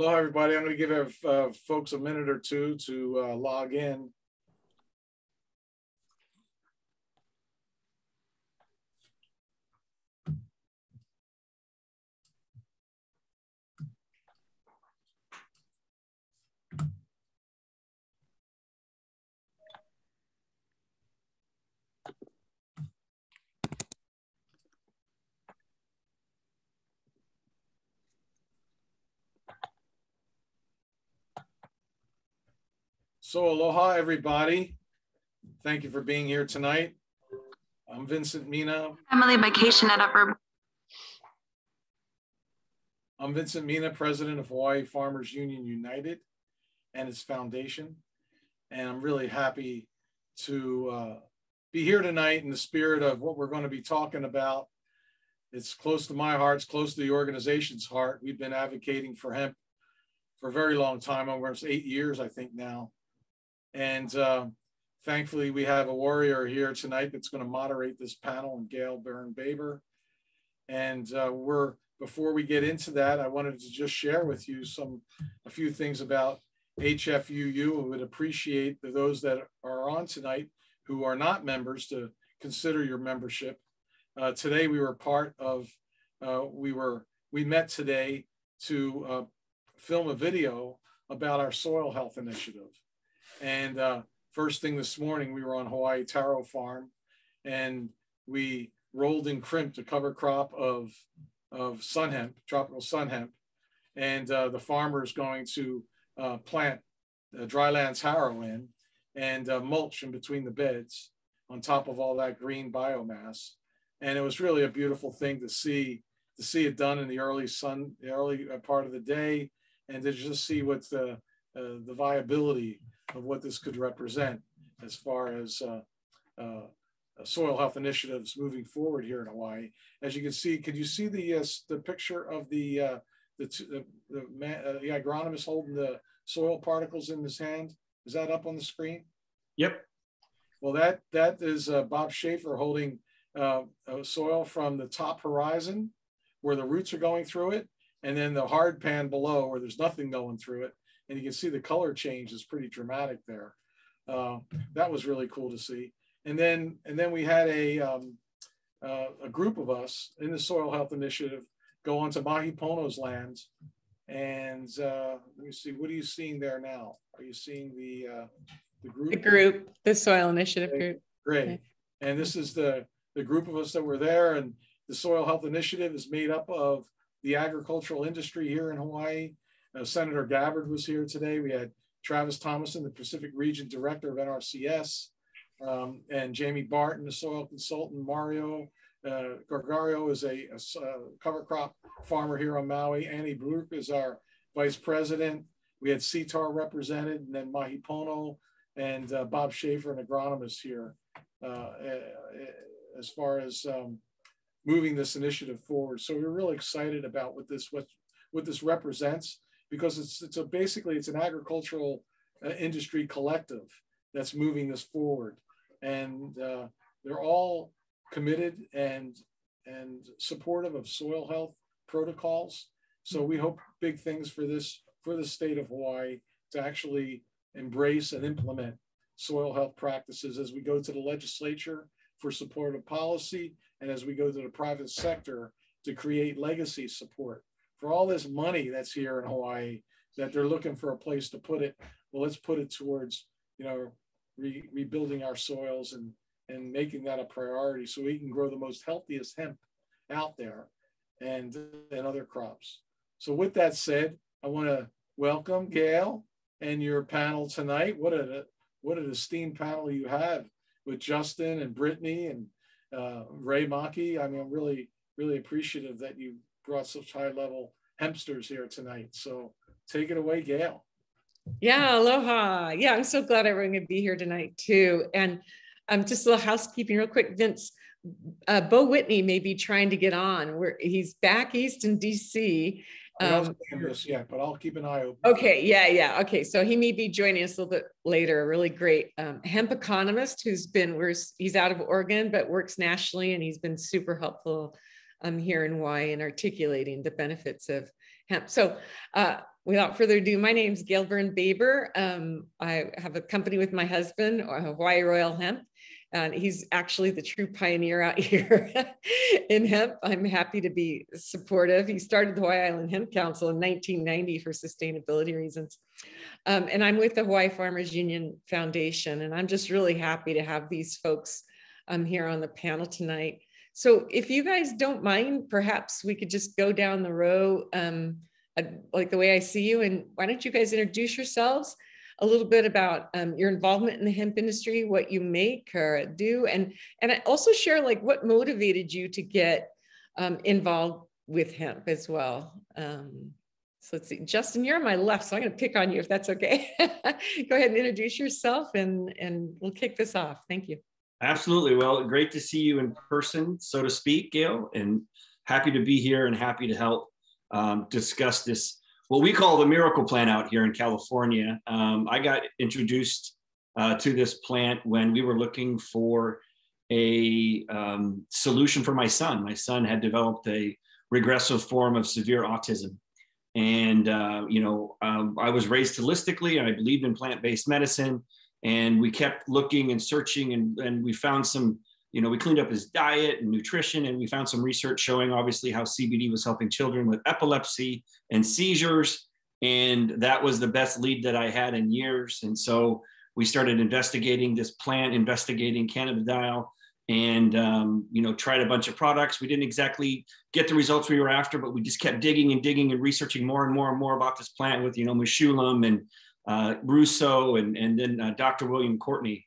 Hello, everybody. I'm going to give folks a minute or two to log in. So aloha, everybody. Thank you for being here tonight. I'm Vincent, Mina. Family vacation at Upper. I'm Vincent Mina, president of Hawaii Farmers Union United and its foundation. And I'm really happy to be here tonight in the spirit of what we're going to be talking about. It's close to my heart, it's close to the organization's heart. We've been advocating for hemp for a very long time, over 8 years, I think now. And thankfully, we have a warrior here tonight that's going to moderate this panel, Gail Byrne-Baber. And before we get into that, I wanted to just share with you a few things about HFUU. I would appreciate those that are on tonight who are not members to consider your membership. Today, we were part of, we met today to film a video about our soil health initiative. And first thing this morning, we were on Hawaii Taro Farm, and we rolled and crimped a cover crop of sun hemp, tropical sun hemp, and the farmer is going to plant dryland taro in and mulch in between the beds on top of all that green biomass. And it was really a beautiful thing to see it done in the early part of the day, and to just see what's the viability of what this could represent as far as soil health initiatives moving forward here in Hawaii. As you can see, could you see the picture of the agronomist holding the soil particles in his hand? Is that up on the screen? Yep. Well, that is Bob Schaefer holding soil from the top horizon where the roots are going through it, and then the hard pan below where there's nothing going through it. And you can see the color change is pretty dramatic there. That was really cool to see. And then we had a group of us in the Soil Health Initiative go onto Mahi Pono's lands. And let me see, what are you seeing there now? Are you seeing the group? The group, the Soil Initiative group. Great. Okay. And this is the group of us that were there. And the Soil Health Initiative is made up of the agricultural industry here in Hawaii. Senator Gabbard was here today. We had Travis Thomason, the Pacific Region Director of NRCS, and Jamie Barton, the soil consultant. Mario Gargario is a cover crop farmer here on Maui. Annie Brook is our Vice President. We had CTAR represented, and then Mahi Pono and Bob Schaefer, an agronomist here, as far as moving this initiative forward. So we're really excited about what this represents, because basically it's an agricultural industry collective that's moving this forward, and they're all committed and supportive of soil health protocols. So we hope big things for the state of Hawaii to actually embrace and implement soil health practices as we go to the legislature for supportive policy, and as we go to the private sector to create legacy support. For all this money that's here in Hawaii that they're looking for a place to put it, well, let's put it towards, rebuilding our soils and making that a priority so we can grow the most healthiest hemp out there and other crops. So with that said, I want to welcome Gail and your panel tonight. What an esteemed panel you have with Justin and Brittany and Ray Mackey. I mean, I'm really, really appreciative that you brought such high-level hempsters here tonight. So take it away, Gail. Yeah, aloha. Yeah, I'm so glad everyone could be here tonight too. And just a little housekeeping real quick, Vince. Beau Whitney may be trying to get on. He's back east in DC. I don't see this yet, but I'll keep an eye open. Okay, yeah. Okay, so he may be joining us a little bit later. A really great hemp economist he's out of Oregon, but works nationally, and he's been super helpful here in Hawaii in articulating the benefits of hemp. So without further ado, my name is Gail Byrne-Baber. I have a company with my husband, Hawaii Royal Hemp, and he's actually the true pioneer out here in hemp. I'm happy to be supportive. He started the Hawaii Island Hemp Council in 1990 for sustainability reasons. And I'm with the Hawaii Farmers Union Foundation, and I'm just really happy to have these folks here on the panel tonight. So if you guys don't mind, perhaps we could just go down the row like the way I see you, and why don't you guys introduce yourselves, a little bit about your involvement in the hemp industry, what you make or do, and I also share like what motivated you to get involved with hemp as well. So let's see, Justin, you're on my left, so I'm going to pick on you if that's okay. Go ahead and introduce yourself, and we'll kick this off. Thank you. Absolutely. Well, great to see you in person, so to speak, Gail, and happy to be here and happy to help discuss this, what we call the miracle plant out here in California. I got introduced to this plant when we were looking for a solution for my son. My son had developed a regressive form of severe autism. And, I was raised holistically, and I believed in plant-based medicine. And we kept looking and searching, and we found some, we cleaned up his diet and nutrition, and we found some research showing obviously how CBD was helping children with epilepsy and seizures. And that was the best lead that I had in years. And so we started investigating this plant, investigating cannabidiol, and, tried a bunch of products. We didn't exactly get the results we were after, but we just kept digging and digging and researching more and more and more about this plant with, Meshulam and Russo, and then Dr. William Courtney.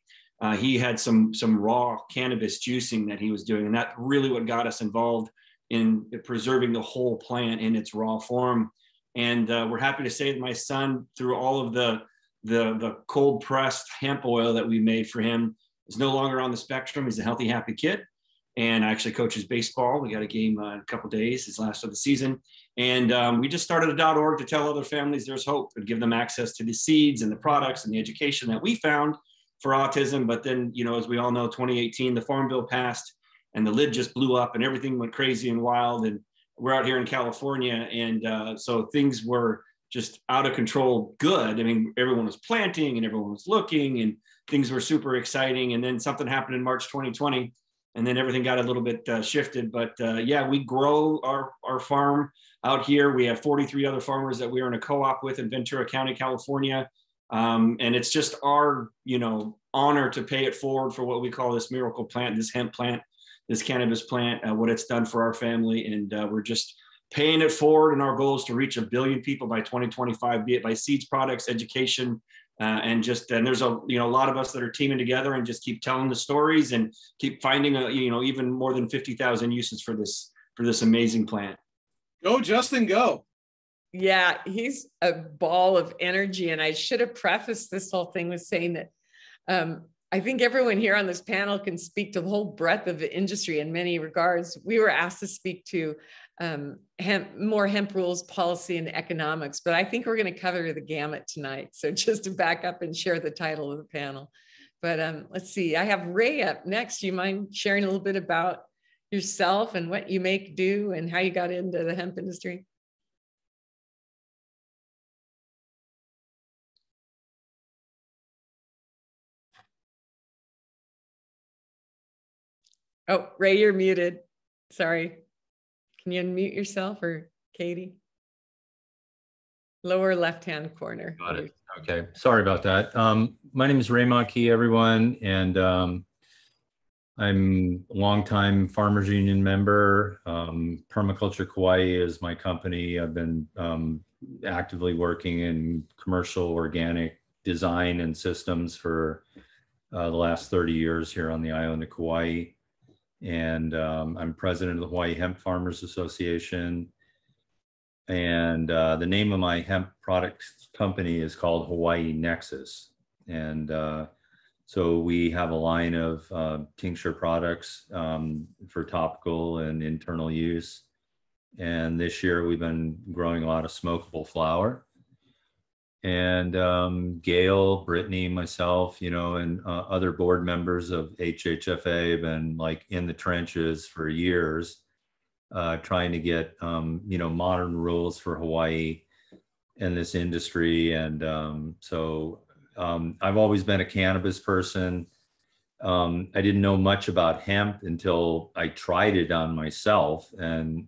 He had some raw cannabis juicing that he was doing, and that's really what got us involved in preserving the whole plant in its raw form. And we're happy to say that my son, through all of the cold pressed hemp oil that we made for him, is no longer on the spectrum. He's a healthy, happy kid, and actually coaches baseball. We got a game in a couple of days, his last of the season. And we just started a .org to tell other families there's hope and give them access to the seeds and the products and the education that we found for autism. But then, as we all know, 2018, the Farm Bill passed and the lid just blew up and everything went crazy and wild. And we're out here in California. And so things were just out of control good. I mean, everyone was planting and everyone was looking and things were super exciting. And then something happened in March 2020. And then everything got a little bit shifted. But yeah, we grow our farm out here. We have 43 other farmers that we are in a co-op with in Ventura County, California. And it's just our, honor to pay it forward for what we call this miracle plant, this hemp plant, this cannabis plant, what it's done for our family. And we're just paying it forward. And our goal is to reach 1 billion people by 2025, be it by seeds, products, education, and there's a lot of us that are teaming together and just keep telling the stories and keep finding even more than 50,000 uses for this amazing plant. Go, Justin, go. Yeah, he's a ball of energy. And I should have prefaced this whole thing with saying that I think everyone here on this panel can speak to the whole breadth of the industry in many regards. We were asked to speak to more hemp rules, policy, and economics, but I think we're going to cover the gamut tonight. So just to back up and share the title of the panel. But let's see, I have Ray up next. Do you mind sharing a little bit about yourself and what you make, do, and how you got into the hemp industry? Oh, Ray, you're muted. Sorry. Can you unmute yourself, or Katie? Lower left-hand corner. Got it. Okay. Sorry about that. My name is Ray Mackey, everyone, and I'm a longtime Farmers Union member. Permaculture Kauai is my company. I've been actively working in commercial organic design and systems for the last 30 years here on the island of Kauai. And I'm president of the Hawaii Hemp Farmers Association. And the name of my hemp product company is called Hawaii Nexus. And so we have a line of tincture products for topical and internal use. And this year we've been growing a lot of smokable flower. And Gail, Brittany, myself, and other board members of HHFA have been like in the trenches for years, trying to get, modern rules for Hawaii in this industry. And I've always been a cannabis person. I didn't know much about hemp until I tried it on myself. And,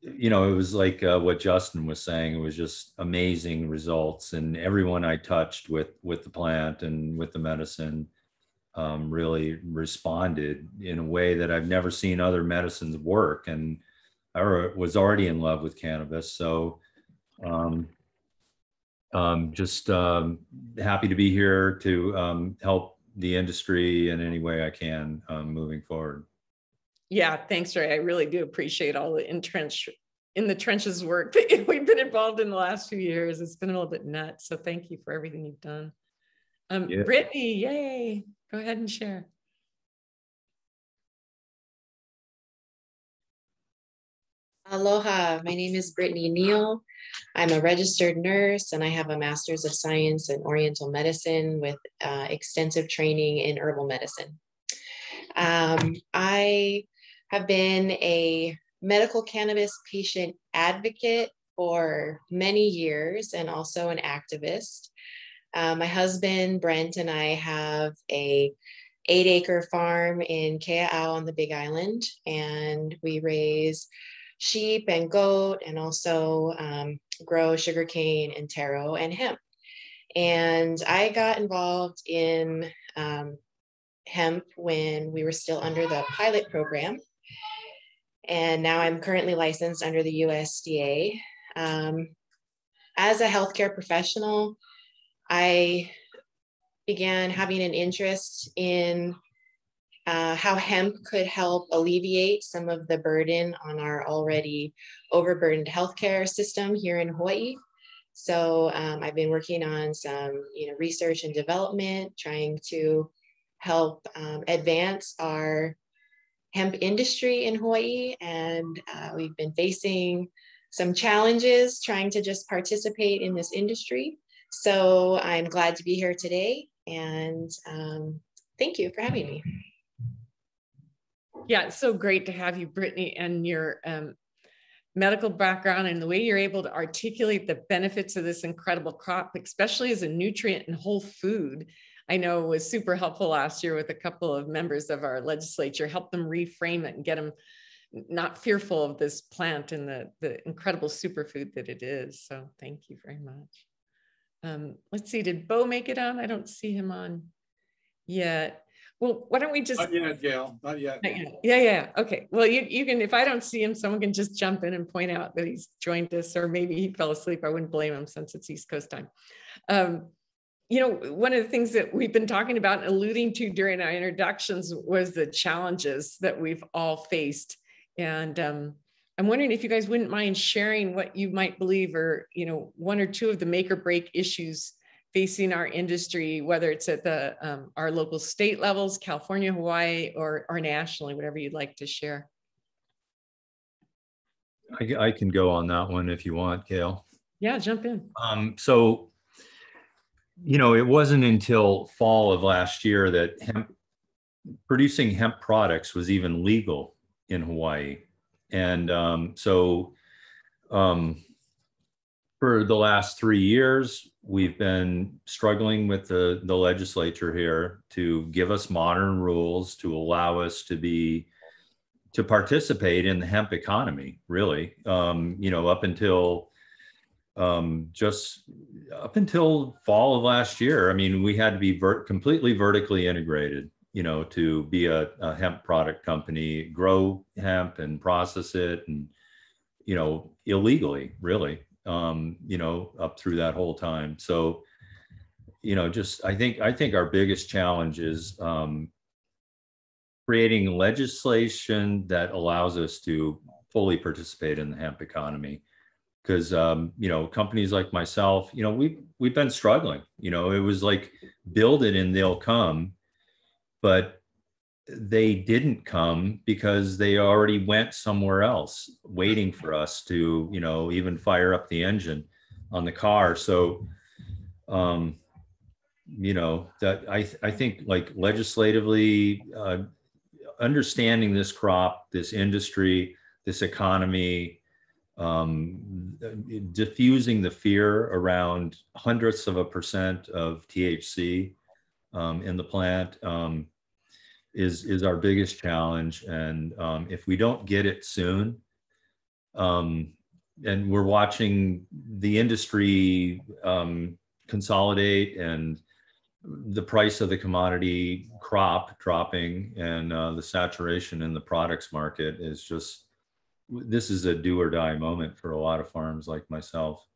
it was like what Justin was saying. It was just amazing results. And everyone I touched with the plant and with the medicine really responded in a way that I've never seen other medicines work. And I was already in love with cannabis. So just happy to be here to help the industry in any way I can moving forward. Yeah, thanks, Ray. I really do appreciate all the in the trenches work that we've been involved in the last few years. It's been a little bit nuts. So thank you for everything you've done. Yeah. Brittany, yay. Go ahead and share. Aloha, my name is Brittany Neal. I'm a registered nurse and I have a Master's of Science in Oriental Medicine with extensive training in herbal medicine. I have been a medical cannabis patient advocate for many years and also an activist. My husband, Brent, and I have a 8-acre farm in Kea'au on the Big Island, and we raise sheep and goat and also grow sugarcane and taro and hemp. And I got involved in hemp when we were still under the pilot program. And now I'm currently licensed under the USDA. As a healthcare professional, I began having an interest in how hemp could help alleviate some of the burden on our already overburdened healthcare system here in Hawaii. So I've been working on some research and development, trying to help advance our hemp industry in Hawaii. And we've been facing some challenges trying to just participate in this industry. So I'm glad to be here today. And thank you for having me. Yeah, it's so great to have you, Brittany, and your medical background and the way you're able to articulate the benefits of this incredible crop, especially as a nutrient and whole food. I know was super helpful last year with a couple of members of our legislature, help them reframe it and get them not fearful of this plant and the incredible superfood that it is. So thank you very much. Let's see, did Beau make it on? I don't see him on yet. Well, why don't we just— Not yet, Gail, not yet. Not yet. Yeah. Okay. Well, you can, if I don't see him, someone can just jump in and point out that he's joined us, or maybe he fell asleep. I wouldn't blame him since it's East Coast time. One of the things that we've been talking about and alluding to during our introductions was the challenges that we've all faced. And I'm wondering if you guys wouldn't mind sharing what you might believe are, one or two of the make or break issues facing our industry, whether it's at the our local state levels, California, Hawaii, or nationally, whatever you'd like to share. I can go on that one if you want, Gail. Yeah, jump in. So, it wasn't until fall of last year that producing hemp products was even legal in Hawaii. And for the last 3 years, we've been struggling with the legislature here to give us modern rules to allow us to participate in the hemp economy, really. Up until fall of last year, I mean, we had to be completely vertically integrated, to be a hemp product company, grow hemp and process it, and, illegally, really. Up through that whole time. So, I think our biggest challenge is creating legislation that allows us to fully participate in the hemp economy. Because, companies like myself, we've been struggling. It was like, build it and they'll come, but they didn't come because they already went somewhere else waiting for us to, even fire up the engine on the car. So, that I think, like, legislatively, understanding this crop, this industry, this economy, diffusing the fear around hundredths of a percent of THC in the plant is our biggest challenge. And if we don't get it soon, and we're watching the industry consolidate and the price of the commodity crop dropping, and the saturation in the products market is just, this is a do or die moment for a lot of farms like myself.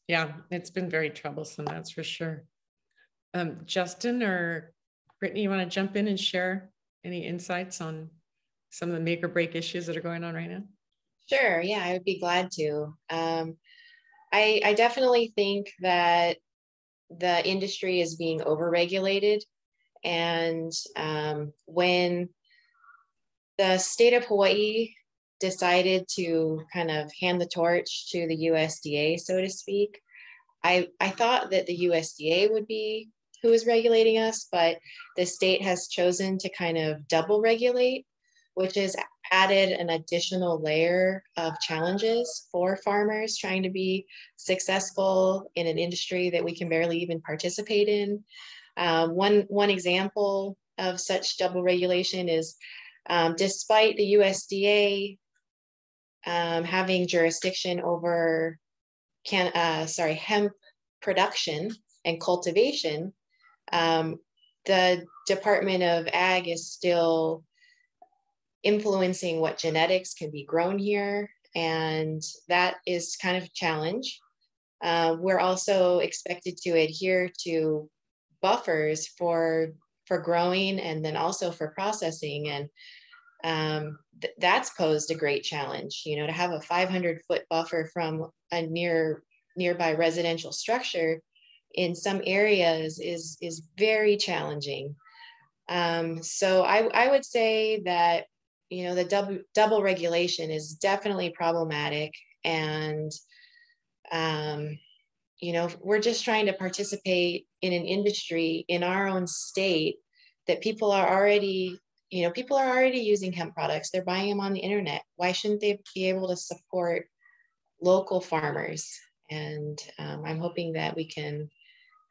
Yeah, it's been very troublesome, that's for sure. Justin or Brittany, you want to jump in and share any insights on some of the make or break issues that are going on right now? Sure, yeah, I would be glad to. I definitely think that the industry is being overregulated. And when the state of Hawaii decided to kind of hand the torch to the USDA, so to speak, I thought that the USDA would be who is regulating us, but the state has chosen to kind of double regulate, which has added an additional layer of challenges for farmers trying to be successful in an industry that we can barely even participate in. One example of such double regulation is despite the USDA having jurisdiction over hemp production and cultivation, the Department of Ag is still influencing what genetics can be grown here, and that is kind of a challenge. We're also expected to adhere to buffers for growing and then also for processing, and that's posed a great challenge. You know, to have a 500-foot buffer from a nearby residential structure in some areas is very challenging. So I would say that, you know, the double regulation is definitely problematic, and you know, we're just trying to participate in an industry in our own state that people are already using hemp products. They're buying them on the internet. Why shouldn't they be able to support local farmers? And I'm hoping that we can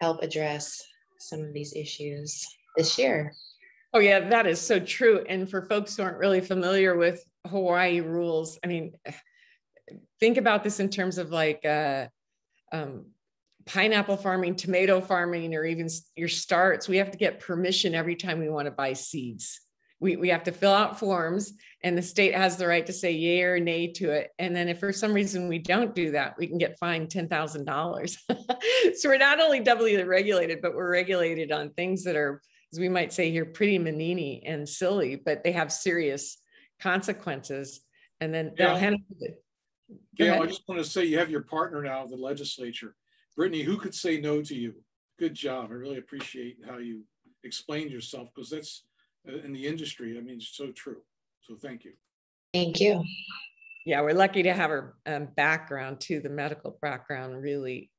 help address some of these issues this year. Oh yeah, that is so true. And for folks who aren't really familiar with Hawaii rules, I mean, think about this in terms of like pineapple farming, tomato farming, or even your starts. We have to get permission every time we want to buy seeds. We have to fill out forms, and the state has the right to say yay or nay to it. And then if for some reason we don't do that, we can get fined $10,000. So we're not only doubly regulated, but we're regulated on things that are, as we might say here, pretty manini and silly, but they have serious consequences. And then they'll hand it. Gail, I just want to say you have your partner now in the legislature. Brittany, who could say no to you? Good job. I really appreciate how you explained yourself, because that's in the industry. I mean, it's so true. So thank you. Thank you. Yeah, we're lucky to have her background too. The medical background really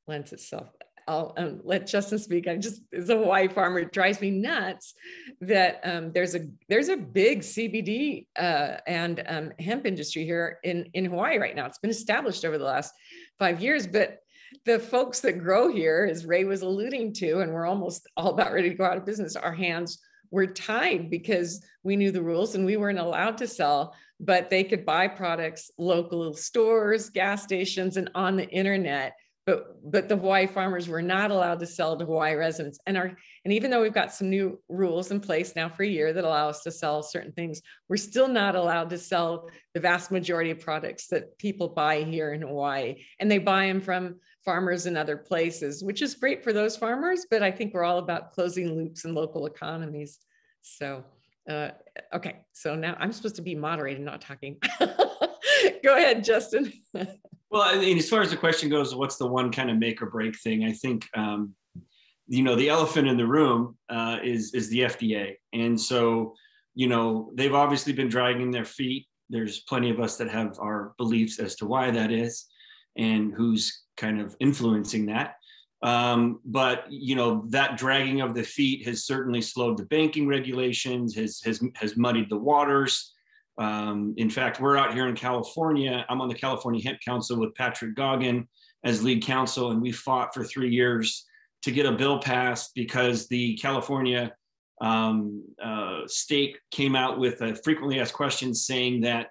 lends itself. I'll let Justin speak. As a Hawaii farmer, it drives me nuts that there's a big CBD and hemp industry here in Hawaii right now. It's been established over the last 5 years, but the folks that grow here, as Ray was alluding to, and we're almost all about ready to go out of business, our hands were tied because we knew the rules and we weren't allowed to sell, but they could buy products, local stores, gas stations, and on the internet. But the Hawaii farmers were not allowed to sell to Hawaii residents. And even though we've got some new rules in place now for a year that allow us to sell certain things, we're still not allowed to sell the vast majority of products that people buy here in Hawaii. And they buy them from farmers in other places, which is great for those farmers. But I think we're all about closing loops in local economies. So, okay, so now I'm supposed to be moderating, not talking. Go ahead, Justin. Well, I mean, as far as the question goes, what's the one kind of make or break thing? I think, you know, the elephant in the room is the FDA. And so, you know, they've obviously been dragging their feet. There's plenty of us that have our beliefs as to why that is and who's kind of influencing that. But, you know, that dragging of the feet has certainly slowed the banking regulations, has muddied the waters. In fact, we're out here in California. I'm on the California Hemp Council with Patrick Goggin as lead counsel, and we fought for 3 years to get a bill passed because the California state came out with a frequently asked questions saying that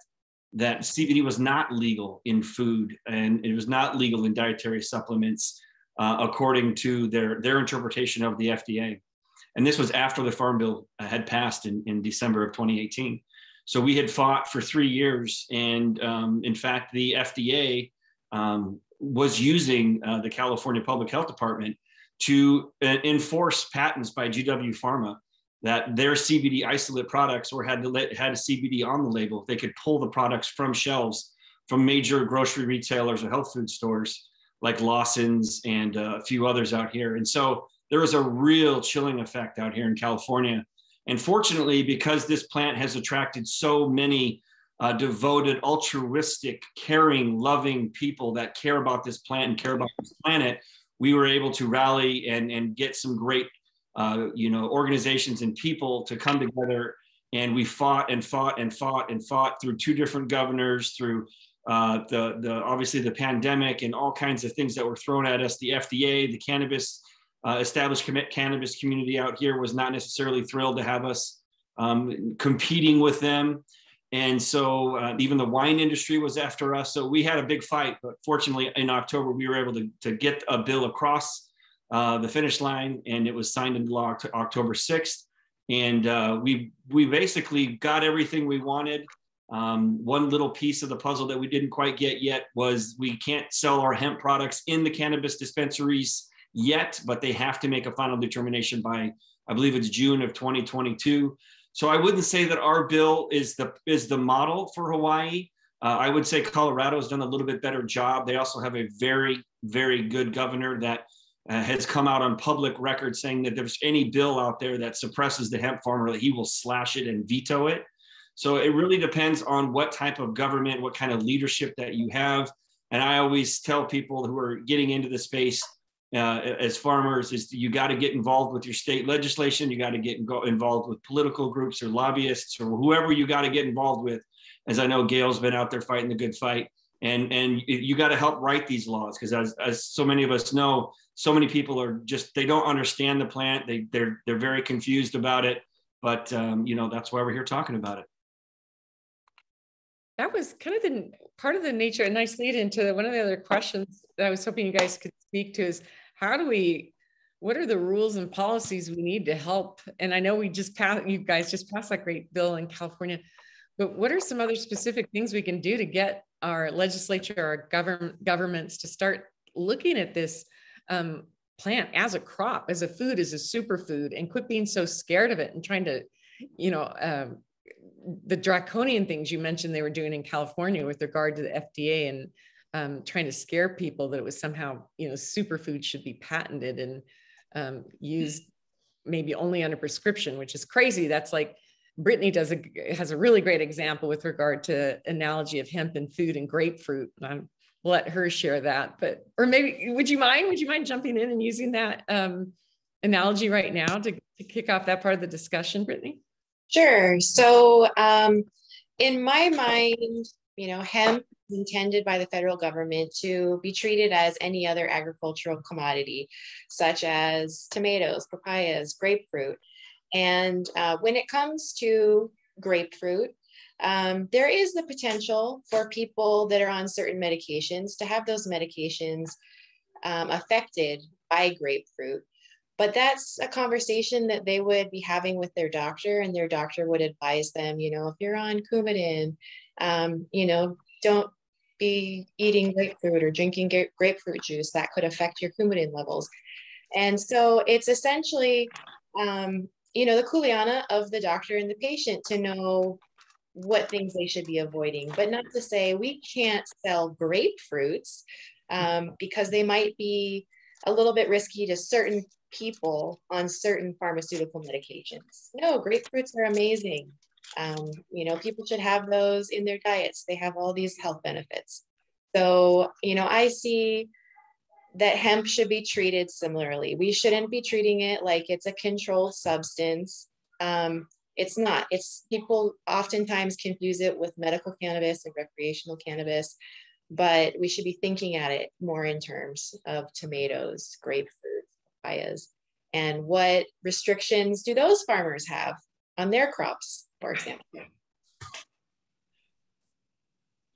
CBD was not legal in food and it was not legal in dietary supplements, according to their interpretation of the FDA. And this was after the Farm Bill had passed in December of 2018. So we had fought for 3 years. And in fact, the FDA was using the California Public Health Department to enforce patents by GW Pharma that their CBD isolate products had a CBD on the label. They could pull the products from shelves from major grocery retailers or health food stores like Lawson's and a few others out here. And so there was a real chilling effect out here in California. And fortunately, because this plant has attracted so many devoted, altruistic, caring, loving people that care about this plant and care about this planet, we were able to rally and get some great organizations and people to come together. And we fought and fought and fought and fought through 2 different governors, through obviously the pandemic and all kinds of things that were thrown at us. The FDA, the cannabis, established cannabis community out here was not necessarily thrilled to have us competing with them. And so even the wine industry was after us. So we had a big fight, but fortunately in October, we were able to get a bill across the finish line, and it was signed into law October 6th. And we basically got everything we wanted. One little piece of the puzzle that we didn't quite get yet was we can't sell our hemp products in the cannabis dispensaries yet, but they have to make a final determination by, I believe it's June of 2022. So I wouldn't say that our bill is the model for Hawaii. I would say Colorado has done a little bit better job. They also have a very, very good governor that has come out on public record saying that if there's any bill out there that suppresses the hemp farmer, that he will slash it and veto it. So it really depends on what type of government, what kind of leadership that you have. And I always tell people who are getting into the space as farmers is you got to get involved with your state legislation. You got to get involved with political groups or lobbyists or whoever you got to get involved with. As I know, Gail's been out there fighting the good fight. And you got to help write these laws, because as so many of us know, so many people are they don't understand the plant. They're very confused about it. But that's why we're here talking about it. That was kind of the part of the nature, a nice lead into one of the other questions that I was hoping you guys could speak to is what are the rules and policies we need to help? And I know you guys just passed that great bill in California, but what are some other specific things we can do to get our legislature, our governments to start looking at this plant as a crop, as a food, as a superfood, and quit being so scared of it and trying to, the draconian things you mentioned they were doing in California with regard to the FDA and trying to scare people that it was somehow, superfood should be patented and used maybe only under prescription, which is crazy. That's like Brittany has a really great example with regard to analogy of hemp and food and grapefruit. And I'll let her share that, or maybe, would you mind jumping in and using that analogy right now to kick off that part of the discussion, Brittany? Sure. So in my mind, hemp is intended by the federal government to be treated as any other agricultural commodity, such as tomatoes, papayas, grapefruit. And when it comes to grapefruit, there is the potential for people that are on certain medications to have those medications affected by grapefruit. But that's a conversation that they would be having with their doctor, and their doctor would advise them, if you're on Coumadin, don't be eating grapefruit or drinking grapefruit juice. That could affect your Coumadin levels. And so it's essentially, the kuleana of the doctor and the patient to know what things they should be avoiding, but not to say we can't sell grapefruits because they might be a little bit risky to certain people on certain pharmaceutical medications. No, grapefruits are amazing. People should have those in their diets. They have all these health benefits. So, I see that hemp should be treated similarly. We shouldn't be treating it like it's a controlled substance. It's not. It's people oftentimes confuse it with medical cannabis and recreational cannabis, but we should be thinking at it more in terms of tomatoes, grapefruit, papayas, and what restrictions do those farmers have on their crops, for example.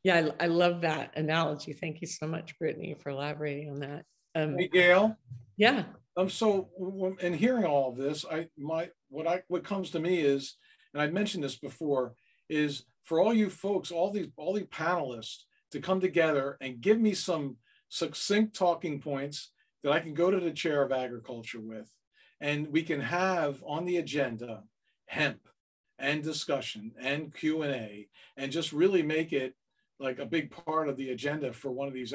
Yeah, I love that analogy. Thank you so much, Brittany, for elaborating on that. Hey, Gail. Yeah. So in hearing all of this, what comes to me is, and I mentioned this before, is for all you folks, all these panelists to come together and give me some succinct talking points that I can go to the chair of agriculture with, and we can have on the agenda hemp and discussion and Q&A, and just really make it like a big part of the agenda for one of these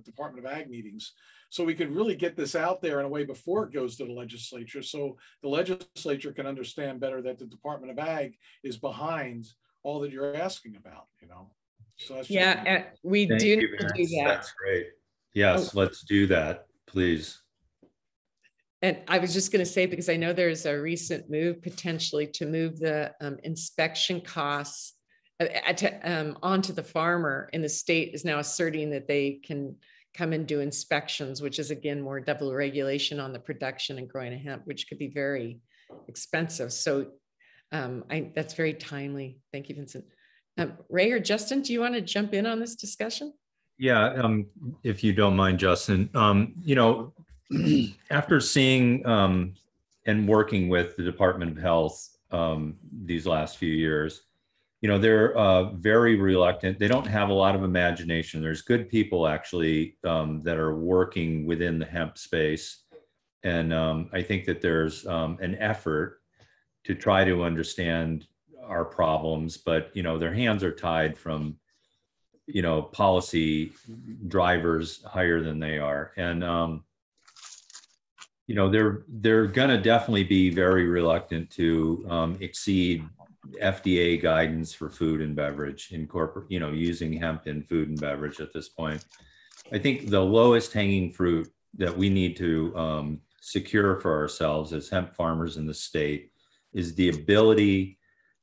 Department of Ag meetings. So we could really get this out there in a way before it goes to the legislature, so the legislature can understand better that the Department of Ag is behind all that you're asking about, you know? So that's we Thank do you, need to do that. That's great. Yes, let's do that, please. And I was just going to say, because I know there's a recent move potentially to move the inspection costs onto the farmer, and the state is now asserting that they can come and do inspections, which is again more double regulation on the production and growing of hemp, which could be very expensive. So that's very timely. Thank you, Vincent. Ray or Justin, do you want to jump in on this discussion? Yeah, if you don't mind, Justin. You know, after seeing and working with the Department of Health these last few years, you know, they're very reluctant. They don't have a lot of imagination. There's good people actually that are working within the hemp space. And I think that there's an effort to try to understand our problems, but, you know, their hands are tied from, you know, policy drivers higher than they are. And, you know, they're gonna definitely be very reluctant to exceed FDA guidance for food and beverage, you know, using hemp in food and beverage at this point. I think the lowest hanging fruit that we need to secure for ourselves as hemp farmers in the state is the ability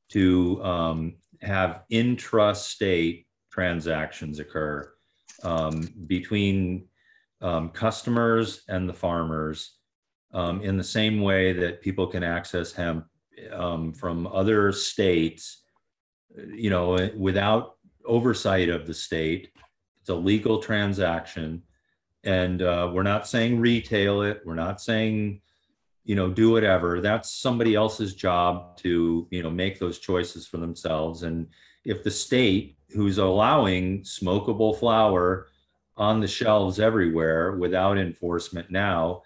to have intra-state transactions occur between customers and the farmers in the same way that people can access hemp from other states, you know, without oversight of the state. It's a legal transaction. And we're not saying retail it. We're not saying, you know, do whatever. That's somebody else's job to, you know, make those choices for themselves. And if the state, who's allowing smokable flower on the shelves everywhere without enforcement now,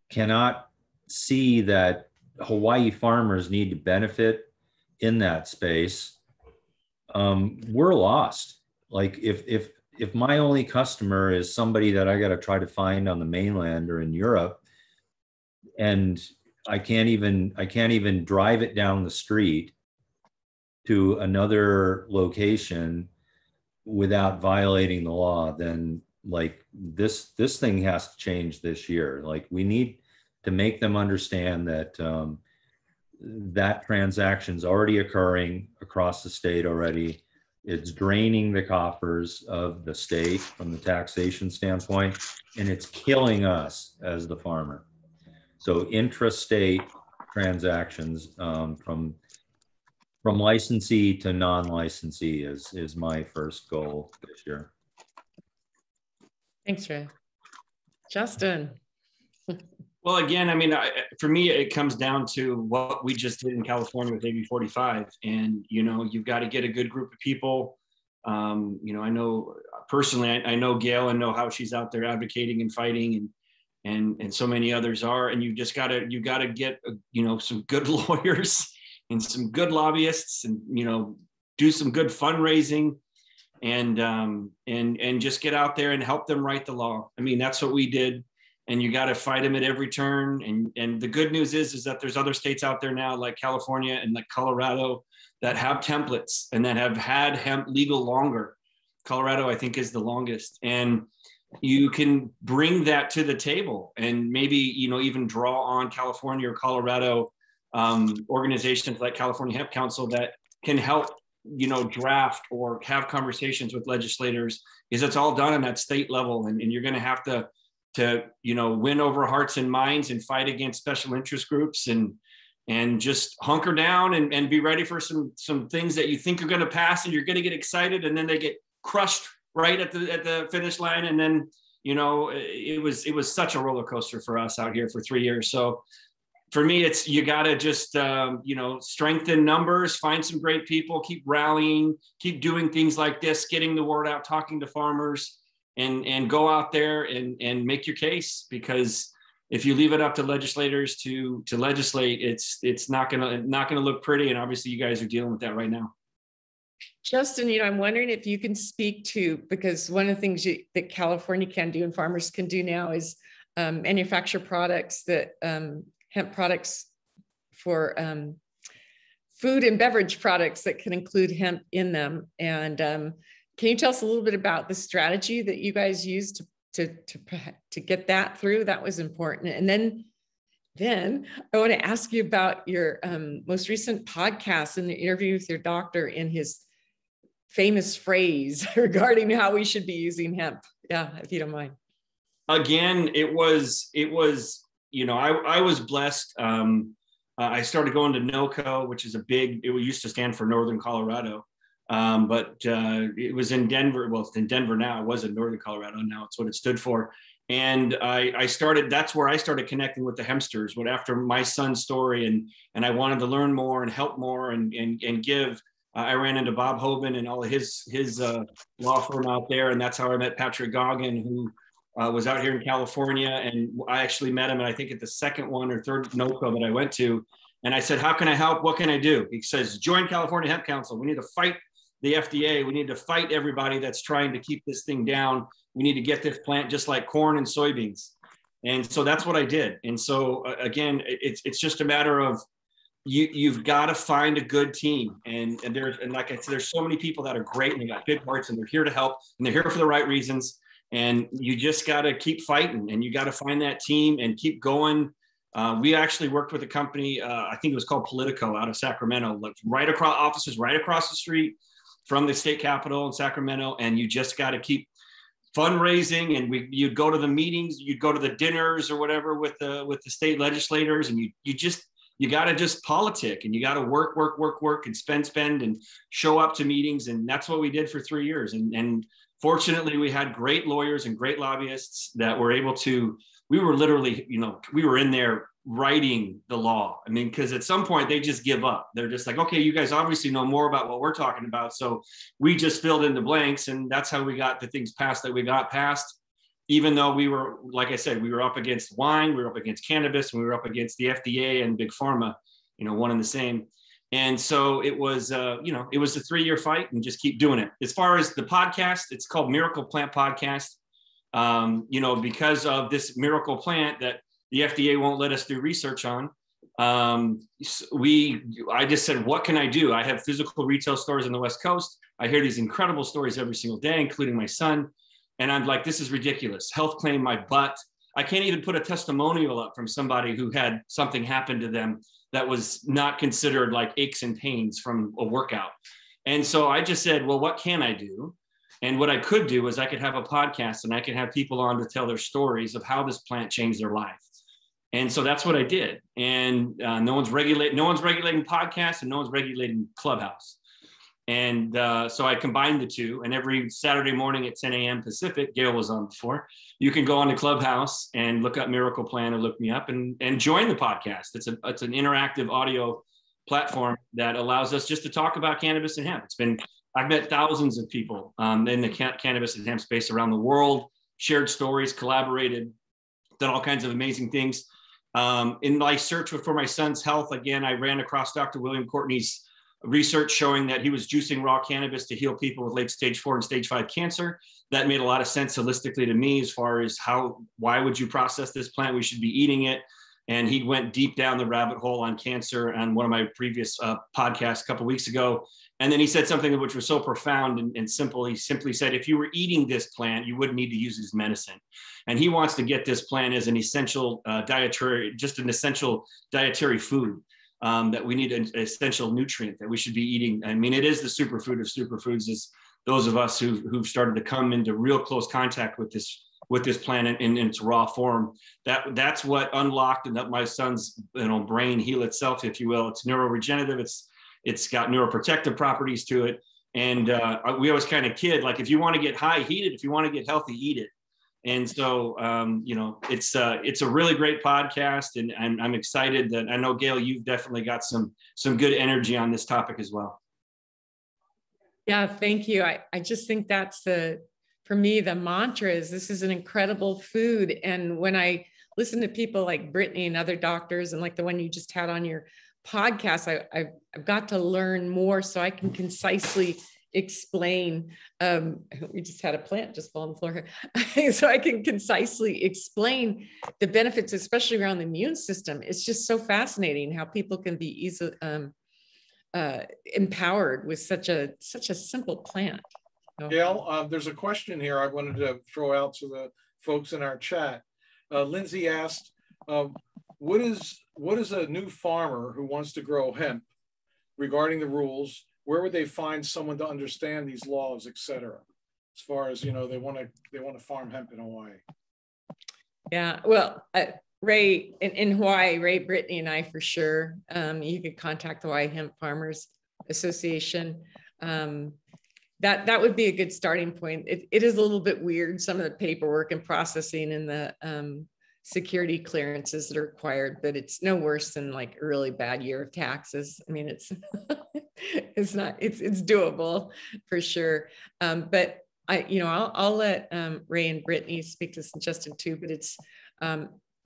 cannot see that Hawaii farmers need to benefit in that space, we're lost. Like if my only customer is somebody that I got to try to find on the mainland or in Europe, and I can't even drive it down the street to another location without violating the law, then like this thing has to change this year. Like we need to make them understand that that transaction's already occurring across the state already. It's draining the coffers of the state from the taxation standpoint, and it's killing us as the farmer. So intrastate transactions from licensee to non-licensee is my first goal this year. Thanks, Ray. Justin. Well, again, I mean, for me, it comes down to what we just did in California with AB 45. And, you know, you've got to get a good group of people. You know, I know personally, I know Gail and know how she's out there advocating and fighting, and so many others are. And you got to get, you know, some good lawyers and some good lobbyists, and, you know, do some good fundraising, and just get out there and help them write the law. I mean, that's what we did. And you got to fight them at every turn. And the good news is that there's other states out there now, like California and like Colorado, that have templates and that have had hemp legal longer. Colorado, I think, is the longest. And you can bring that to the table and maybe, you know, even draw on California or Colorado organizations like California Hemp Council that can help, draft or have conversations with legislators, is it's all done on that state level. And you're going to have to win over hearts and minds and fight against special interest groups and just hunker down and be ready for some things that you think are going to pass, and you're going to get excited, and then they get crushed right at the finish line. And then, it was such a roller coaster for us out here for 3 years. So for me, it's, you got to just, strengthen numbers, find some great people, keep rallying, keep doing things like this, getting the word out, talking to farmers, and go out there and make your case. Because if you leave it up to legislators to legislate, it's not gonna look pretty. And obviously you guys are dealing with that right now. Justin, I'm wondering if you can speak to, because one of the things that California can do and farmers can do now is manufacture products that hemp products for food and beverage products that can include hemp in them. And can you tell us a little bit about the strategy that you guys used to get that through? That was important. And then I want to ask you about your most recent podcast and the interview with your doctor in his famous phrase regarding how we should be using hemp. Yeah, if you don't mind. Again, it was, I was blessed. I started going to NOCO, which is it used to stand for Northern Colorado. But it was in Denver. Well, it's in Denver now. It was in Northern Colorado. Now it's what it stood for. And that's where I started connecting with the hempsters. But after my son's story, and I wanted to learn more and help more and give, I ran into Bob Hoban and all of his law firm out there. And that's how I met Patrick Goggin, who was out here in California. And I actually met him, and I think at the second one or third NOCO that I went to. And I said, how can I help? What can I do? He says, join California Hemp Council. We need to fight the FDA. We need to fight everybody that's trying to keep this thing down. We need to get this plant just like corn and soybeans. And so that's what I did. And so again, it's just a matter of you've got to find a good team. And like I said, there's so many people that are great and they got big hearts and they're here to help and they're here for the right reasons. And you just got to keep fighting, and you got to find that team and keep going. We actually worked with a company, I think it was called Politico, out of Sacramento, like offices right across the street from the state capitol in Sacramento. And you just got to keep fundraising, and you'd go to the meetings, you'd go to the dinners or whatever with the state legislators, and you got to just politic, and you got to work and spend and show up to meetings. And that's what we did for 3 years. And fortunately, we had great lawyers and great lobbyists that were able to, we were literally, we were in there writing the law. I mean, because at some point they just give up. They're just like, okay, you guys obviously know more about what we're talking about. So we just filled in the blanks, and that's how we got the things passed that we got passed. Even though we were, like I said, we were up against wine, we were up against cannabis, and we were up against the FDA and Big Pharma, one and the same. And so it was, it was a 3-year fight, and just keep doing it. As far as the podcast, it's called Miracle Plant Podcast. Because of this miracle plant that the FDA won't let us do research on. I just said, what can I do? I have physical retail stores on the West Coast. I hear these incredible stories every single day, including my son. And I'm like, this is ridiculous. Health claim my butt. I can't even put a testimonial up from somebody who had something happen to them that was not considered like aches and pains from a workout. And so I just said, well, what can I do? And what I could do is I could have a podcast, and I could have people on to tell their stories of how this plant changed their life. And so that's what I did. And no one's regulating podcasts, and no one's regulating Clubhouse. And so I combined the two. And every Saturday morning at 10 a.m. Pacific, Gail was on before, you can go on to Clubhouse and look up Miracle Plan or look me up and join the podcast. It's an interactive audio platform that allows us just to talk about cannabis and hemp. I've met thousands of people in the cannabis and hemp space around the world, shared stories, collaborated, done all kinds of amazing things. In my search for my son's health, again, I ran across Dr. William Courtney's research showing that he was juicing raw cannabis to heal people with late stage 4 and stage 5 cancer. That made a lot of sense holistically to me as far as why would you process this plant? We should be eating it. And he went deep down the rabbit hole on cancer on one of my previous podcasts a couple of weeks ago. And then he said something which was so profound and simple. He simply said, if you were eating this plant, you wouldn't need to use it as medicine. And he wants to get this plant as an essential dietary food. that we need an essential nutrient that we should be eating. I mean, it is the superfood of superfoods. Is those of us who've started to come into real close contact with this plant in its raw form. That's what unlocked and let my son's brain heal itself, if you will. It's neuroregenerative. It's got neuroprotective properties to it. And we always kind of kid, like, if you want to get high, eat it. If you want to get healthy, eat it. And so, it's a really great podcast, and I'm excited that I know, Gail, you've definitely got some good energy on this topic as well. Yeah, thank you. I just think that's for me, the mantra is this is an incredible food. And when I listen to people like Brittany and other doctors, and like the one you just had on your podcast, I've got to learn more so I can concisely explain. We just had a plant just fall on the floor here. So I can concisely explain the benefits, especially around the immune system. It's just so fascinating how people can be easily empowered with such a simple plant. Gail, there's a question here I wanted to throw out to the folks in our chat. Lindsay asked, what is a new farmer who wants to grow hemp regarding the rules? Where would they find someone to understand these laws, et cetera? As far as, they want to farm hemp in Hawaii. Yeah, well, Ray in Hawaii, Ray, Brittany, and I for sure. You could contact the Hawaii Hemp Farmers Association. That would be a good starting point. It is a little bit weird, some of the paperwork and processing and the security clearances that are required, but it's no worse than like a really bad year of taxes. I mean, it's it's doable for sure. But I'll let Ray and Brittany speak to this in just in two, but it's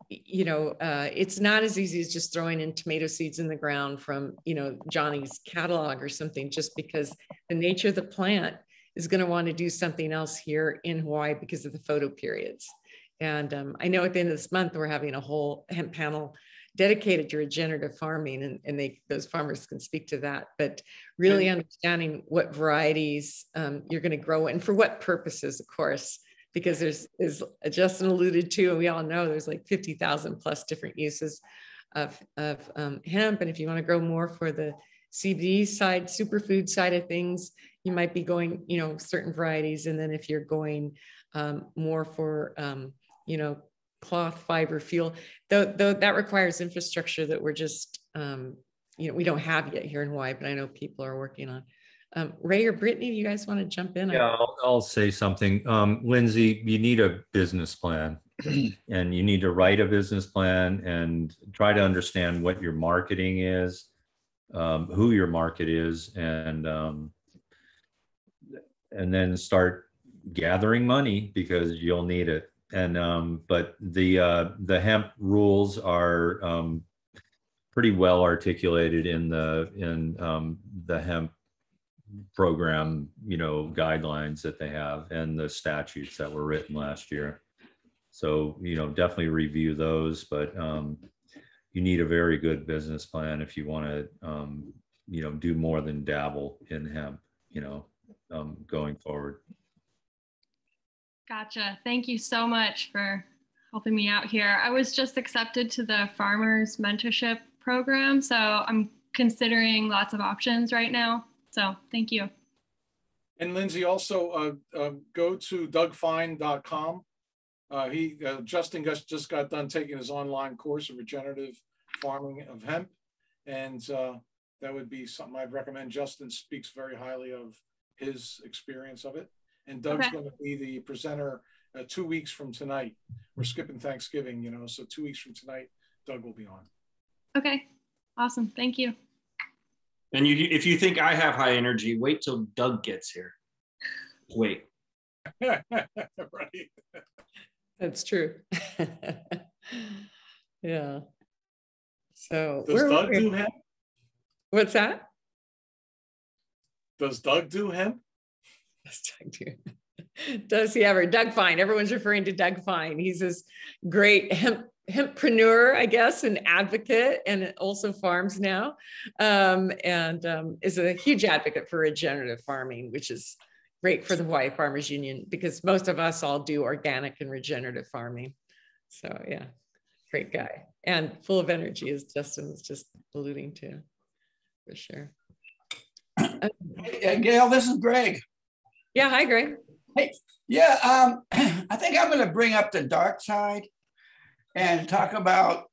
it's not as easy as just throwing in tomato seeds in the ground from, Johnny's catalog or something, just because the nature of the plant is going to want to do something else here in Hawaii because of the photo periods. And I know at the end of this month, we're having a whole hemp panel dedicated to regenerative farming, and those farmers can speak to that, but really understanding what varieties you're going to grow and for what purposes, of course, because there's, as Justin alluded to, and we all know there's like 50,000 plus different uses of hemp. And if you want to grow more for the CBD side, superfood side of things, you might be going, certain varieties. And then if you're going more for, cloth, fiber, fuel, though that requires infrastructure that we're just, we don't have yet here in Hawaii, but I know people are working on. Ray or Brittany, do you guys want to jump in? Yeah, I'll say something. Lindsay, you need a business plan and you need to write a business plan and try to understand what your marketing is, who your market is, and then start gathering money because you'll need it. And but the hemp rules are pretty well articulated in the hemp program, guidelines that they have and the statutes that were written last year. So, definitely review those, but you need a very good business plan if you want to, do more than dabble in hemp, going forward. Gotcha. Thank you so much for helping me out here. I was just accepted to the Farmers Mentorship Program, so I'm considering lots of options right now. So thank you. And Lindsay, also go to dougfine.com. Justin just got done taking his online course of regenerative farming of hemp. And that would be something I'd recommend. Justin speaks very highly of his experience of it. And Doug's going to be the presenter 2 weeks from tonight. We're skipping Thanksgiving, so 2 weeks from tonight, Doug will be on. Okay, awesome. Thank you. And if you think I have high energy, wait till Doug gets here. Wait. Right. That's true. Yeah. So does Doug do hemp? What's that? Does Doug do hemp? Does he ever? Doug Fine. Everyone's referring to Doug Fine. He's this great hemppreneur, I guess, an advocate, and also farms now, and is a huge advocate for regenerative farming, which is great for the Hawaii Farmers Union because most of us all do organic and regenerative farming. So yeah. great guy and full of energy, as Justin was just alluding to, for sure. Hey, Gail, this is Greg. Yeah, hi, Greg. Hey, yeah, I think I'm going to bring up the dark side and talk about,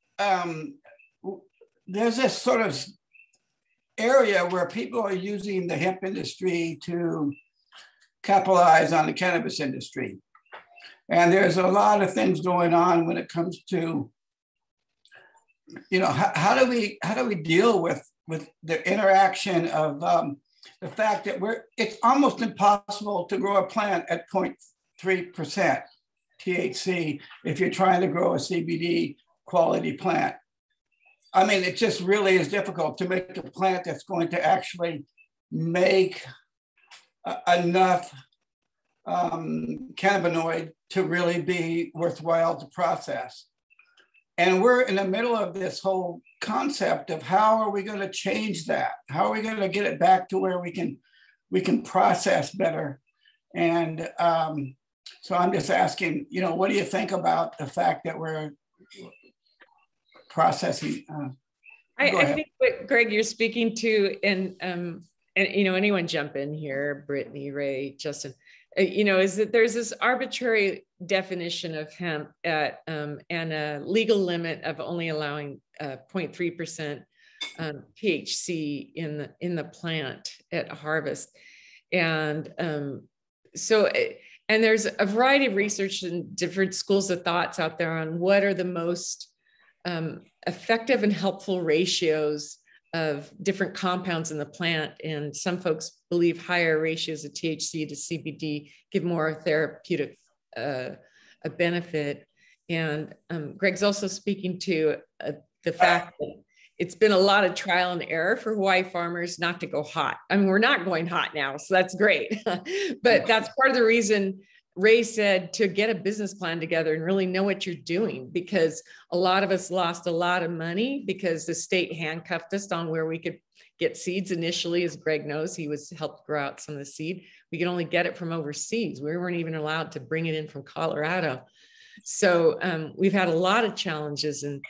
there's this sort of area where people are using the hemp industry to capitalize on the cannabis industry. And there's a lot of things going on when it comes to, how do we deal with the interaction of the fact that it's almost impossible to grow a plant at 0.3% THC if you're trying to grow a CBD quality plant. I mean, it just really is difficult to make a plant that's going to actually make enough cannabinoid to really be worthwhile to process. And we're in the middle of this whole concept of how are we going to change that? How are we going to get it back to where we can process better? And so I'm just asking, what do you think about the fact that we're processing? I think what, Greg, you're speaking to, and anyone jump in here, Brittany, Ray, Justin, is that there's this arbitrary definition of hemp and a legal limit of only allowing 0.3% THC in the plant at harvest. And and there's a variety of research and different schools of thoughts out there on what are the most effective and helpful ratios of different compounds in the plant. And some folks believe higher ratios of THC to CBD give more therapeutic a benefit. And Greg's also speaking to the fact that it's been a lot of trial and error for Hawaii farmers not to go hot. I mean, we're not going hot now, so that's great. But that's part of the reason Ray said to get a business plan together and really know what you're doing, because a lot of us lost a lot of money because the state handcuffed us on where we could get seeds initially. As Greg knows, he was helped grow out some of the seed. We could only get it from overseas. We weren't even allowed to bring it in from Colorado. So we've had a lot of challenges in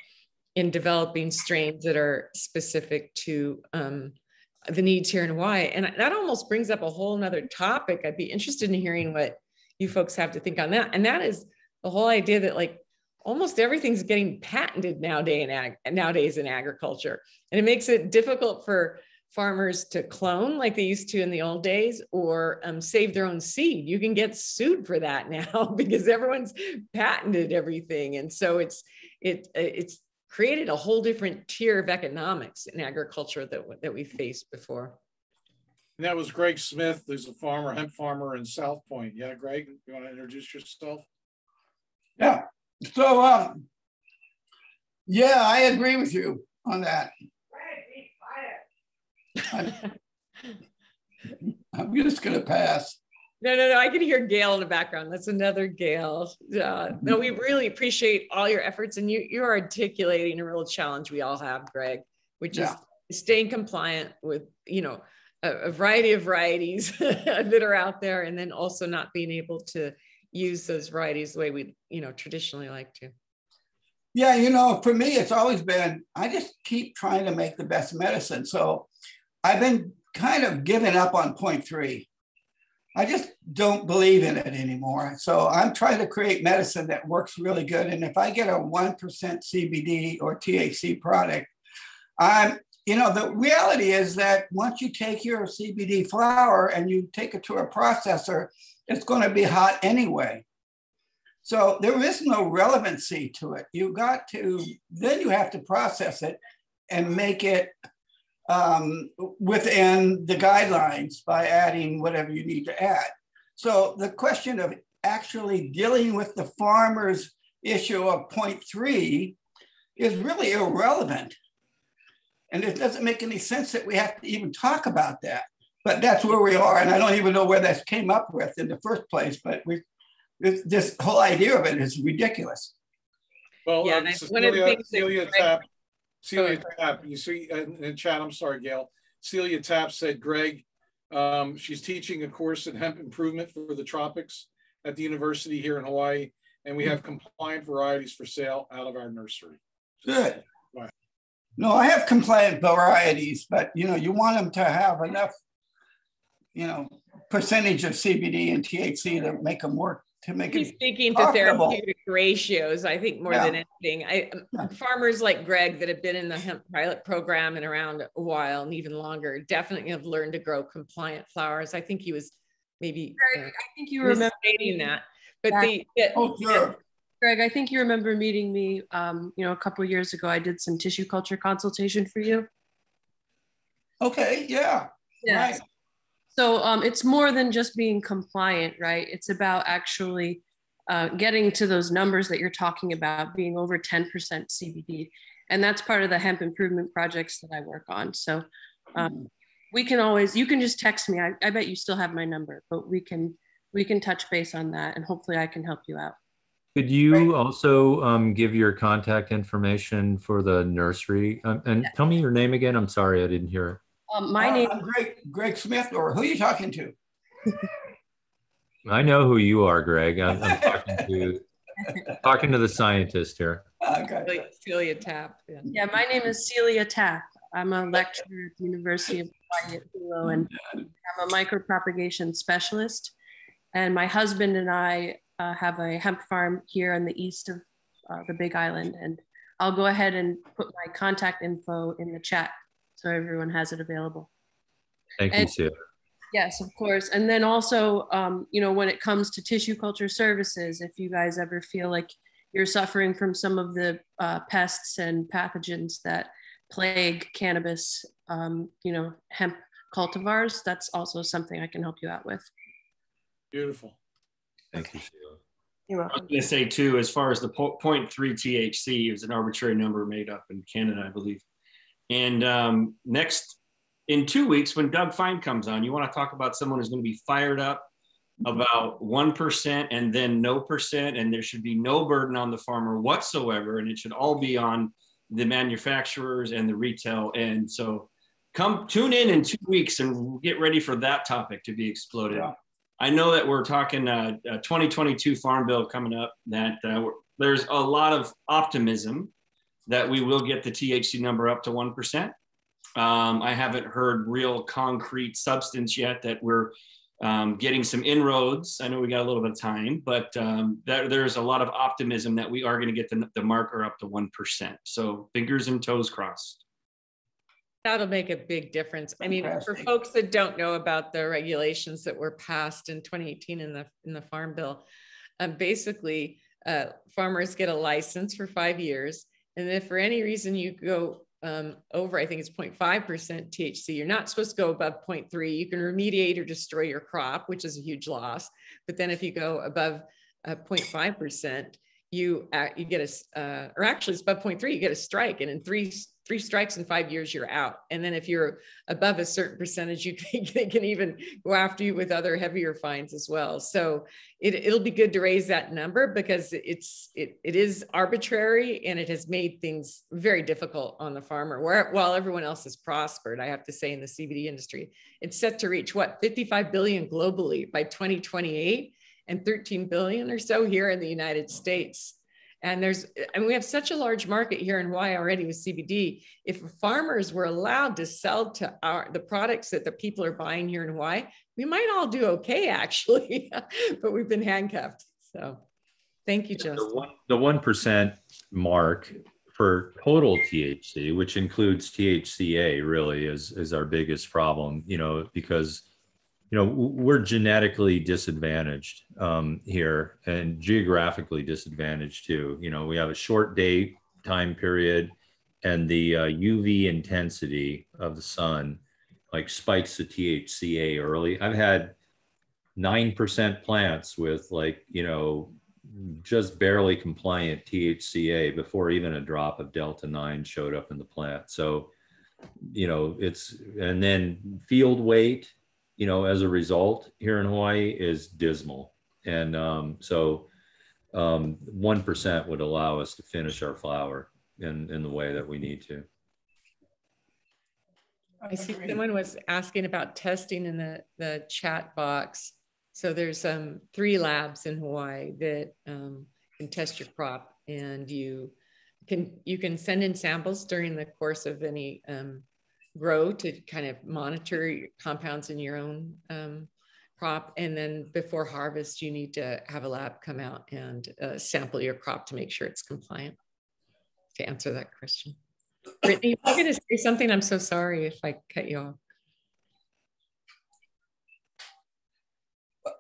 developing strains that are specific to the needs here in Hawaii. And that almost brings up a whole nother topic. I'd be interested in hearing what you folks have to think on that. And that is the whole idea that like almost everything's getting patented nowadays in agriculture. And it makes it difficult for farmers to clone like they used to in the old days, or save their own seed. You can get sued for that now because everyone's patented everything. And so it's created a whole different tier of economics in agriculture that we faced before. And that was Greg Smith, who's a farmer, hemp farmer in South Point. Yeah, Greg, you want to introduce yourself? Yeah. So, yeah, I agree with you on that. I'm just going to pass. No, I can hear Gail in the background. That's another Gail. No, we really appreciate all your efforts, and you're articulating a real challenge we all have, Greg, which is staying compliant with, a variety of varieties that are out there, and then also not being able to use those varieties the way we, traditionally like to. Yeah, for me, it's always been, I just keep trying to make the best medicine. So I've been kind of giving up on 0.3. I just don't believe in it anymore. So I'm trying to create medicine that works really good. And if I get a 1% CBD or THC product, the reality is that once you take your CBD flower and you take it to a processor, it's going to be hot anyway. So there is no relevancy to it. Then you have to process it and make it within the guidelines by adding whatever you need to add. So the question of actually dealing with the farmer's issue of 0.3 is really irrelevant. And it doesn't make any sense that we have to even talk about that. But that's where we are. And I don't even know where that came up with in the first place, but this whole idea of it is ridiculous. Well, yeah, Celia Tapp, you see in chat, I'm sorry, Gail. Celia Tapp said, Greg, she's teaching a course in hemp improvement for the tropics at the university here in Hawaii. and we have compliant varieties for sale out of our nursery. Good. No, I have compliant varieties, but you want them to have enough, percentage of CBD and THC to make them work, to make He's it speaking to profitable. therapeutic ratios, I think, more than anything. Farmers like Greg that have been in the hemp pilot program and around a while and even longer definitely have learned to grow compliant flowers. I think he was maybe Greg, I think you remember stating that, but Sure. Greg, I think you remember meeting me, a couple of years ago. I did some tissue culture consultation for you. Okay, yeah. Yeah. Right. So it's more than just being compliant, right? It's about actually getting to those numbers that you're talking about, being over 10% CBD. And that's part of the hemp improvement projects that I work on. So we can always, you can just text me. I bet you still have my number, but we can touch base on that, and hopefully I can help you out. Could you also give your contact information for the nursery? And tell me your name again. I'm sorry, I didn't hear it. My name. I'm Greg Smith, or who are you talking to? I know who you are, Greg. I'm talking to the scientist here. Okay. Celia Tapp. Yeah, my name is Celia Tapp. I'm a lecturer at the University of Hawaii at Hilo, and I'm a micropropagation specialist. And my husband and I have a hemp farm here in the east of the Big Island. And I'll go ahead and put my contact info in the chat so everyone has it available. Thank you, Celia. Yes, of course. And then also, when it comes to tissue culture services, if you guys ever feel like you're suffering from some of the pests and pathogens that plague cannabis, hemp cultivars, that's also something I can help you out with. Beautiful. Thank you, Sheila. You're I was welcome. going to say too, as far as the 0.3 THC is an arbitrary number made up in Canada, I believe. And in 2 weeks, when Doug Fine comes on, you want to talk about someone who's going to be fired up about 1% and then no percent, and there should be no burden on the farmer whatsoever, and it should all be on the manufacturers and the retail. And so come tune in 2 weeks and we'll get ready for that topic to be exploded. Yeah. I know that we're talking 2022 Farm Bill coming up, that there's a lot of optimism that we will get the THC number up to 1%. I haven't heard real concrete substance yet that we're getting some inroads. I know we got a little bit of time, but there's a lot of optimism that we are going to get the marker up to 1%. So fingers and toes crossed. That'll make a big difference. I mean, for folks that don't know about the regulations that were passed in 2018 in the Farm Bill, basically farmers get a license for 5 years. And if for any reason you go over, I think it's 0.5% THC, you're not supposed to go above 0.3. You can remediate or destroy your crop, which is a huge loss. But then if you go above 0.5%, you get or actually it's above 0.3, you get a strike. And in three strikes in 5 years, you're out. And then if you're above a certain percentage, they can even go after you with other heavier fines as well. So it'll be good to raise that number, because it is arbitrary, and it has made things very difficult on the farmer, while everyone else has prospered, I have to say, in the CBD industry. It's set to reach 55 billion globally by 2028 and 13 billion or so here in the United States. And we have such a large market here in Hawaii already with CBD. If farmers were allowed to sell to the products that the people are buying here in Hawaii, we might all do okay, actually, but we've been handcuffed. So thank you, Justin. The 1% mark for total THC, which includes THCA, really is our biggest problem, because we're genetically disadvantaged here, and geographically disadvantaged too. We have a short day time period, and the UV intensity of the sun spikes the THCA early. I've had 9% plants with just barely compliant THCA before even a drop of Delta 9 showed up in the plant. So, and then field weight, as a result here in Hawaii is dismal. And so 1% would allow us to finish our flower in the way that we need to. I see someone was asking about testing in the chat box. So there's 3 labs in Hawaii that can test your crop, and you can send in samples during the course of any grow to kind of monitor your compounds in your own crop. And then before harvest, you need to have a lab come out and sample your crop to make sure it's compliant. To answer that question. Brittany, you're going to say something. I'm so sorry if I cut you off.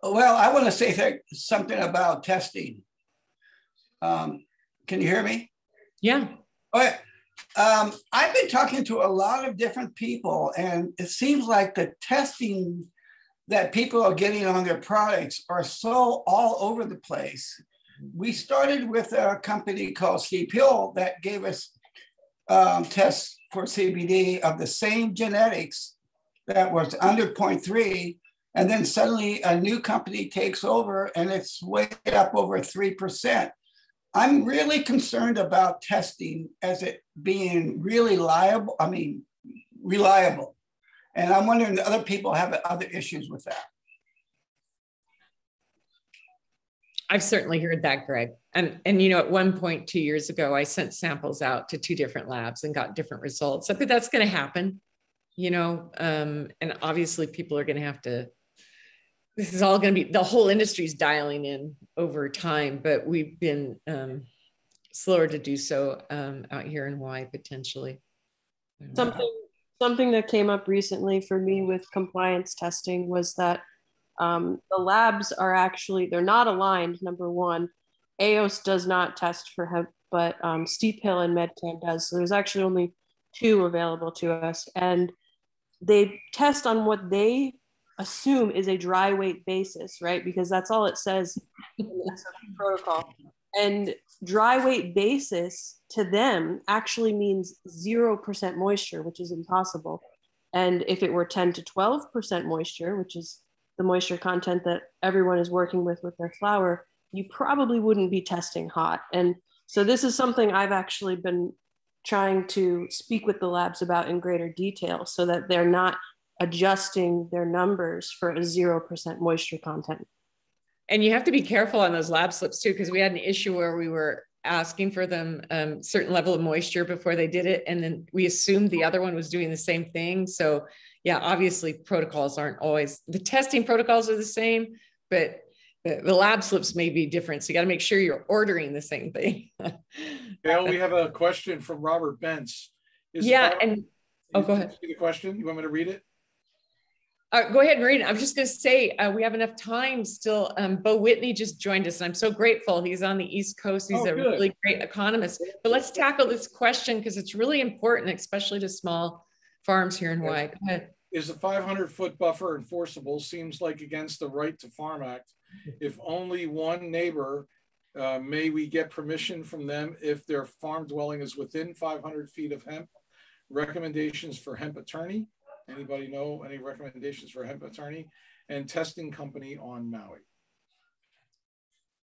Well, I want to say something about testing. Can you hear me? Yeah. Okay. I've been talking to a lot of different people, and it seems like the testing that people are getting on their products are so all over the place. We started with a company called Steep Hill that gave us tests for CBD of the same genetics that was under 0.3. And then suddenly a new company takes over and it's way up over 3%. I'm really concerned about testing as it being really reliable. And I'm wondering if other people have other issues with that. I've certainly heard that, Greg. And you know, at one point 2 years ago, I sent samples out to 2 different labs and got different results. But that's going to happen, you know, and obviously people are going to have to, this is all going to be, the whole industry is dialing in over time, but we've been slower to do so out here in Hawaii, potentially. Something that came up recently for me with compliance testing was that the labs are actually, they're not aligned, number one. AOS does not test for hemp, but Steep Hill and MedCan does. So there's actually only 2 available to us. And they test on what they assume is a dry weight basis, right? Because that's all it says in the SOP protocol. And dry weight basis to them actually means 0% moisture, which is impossible. And if it were 10 to 12% moisture, which is the moisture content that everyone is working with their flour, you probably wouldn't be testing hot. And so this is something I've actually been trying to speak with the labs about in greater detail so that they're not adjusting their numbers for a 0% moisture content. And you have to be careful on those lab slips too, because we had an issue where we were asking for them certain level of moisture before they did it. And then we assumed the other one was doing the same thing. So yeah, obviously protocols aren't always, the testing protocols are the same, but the lab slips may be different. So you got to make sure you're ordering the same thing. Gail, we have a question from Robert Bentz. Go ahead. The question, you want me to read it? Go ahead and read it. I'm just going to say we have enough time still. Beau Whitney just joined us, and I'm so grateful. He's on the East Coast. He's a really great economist. But let's tackle this question because it's really important, especially to small farms here in Hawaii. Go ahead. Is the 500-foot buffer enforceable? Seems like against the Right to Farm Act. If only one neighbor, may we get permission from them if their farm dwelling is within 500 feet of hemp? Recommendations for hemp attorney? Anybody know any recommendations for hemp attorney and testing company on Maui?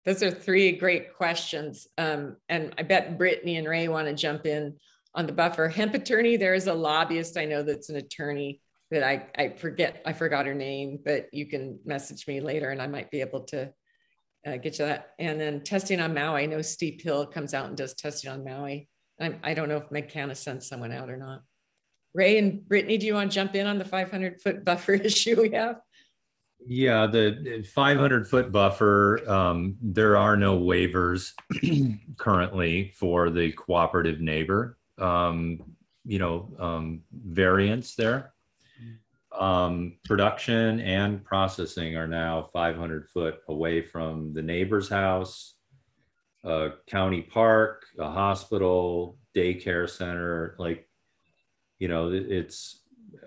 Those are 3 great questions. And I bet Brittany and Ray want to jump in on the buffer. Hemp attorney, there is a lobbyist I know that's an attorney that I forgot her name, but you can message me later and I might be able to get you that. And then testing on Maui, I know Steep Hill comes out and does testing on Maui. I don't know if McCann sent someone out or not. Ray and Brittany, do you want to jump in on the 500-foot buffer issue we have? Yeah, the 500-foot buffer, there are no waivers currently for the cooperative neighbor, variants there. Production and processing are now 500 foot away from the neighbor's house, a county park, a hospital, daycare center, it's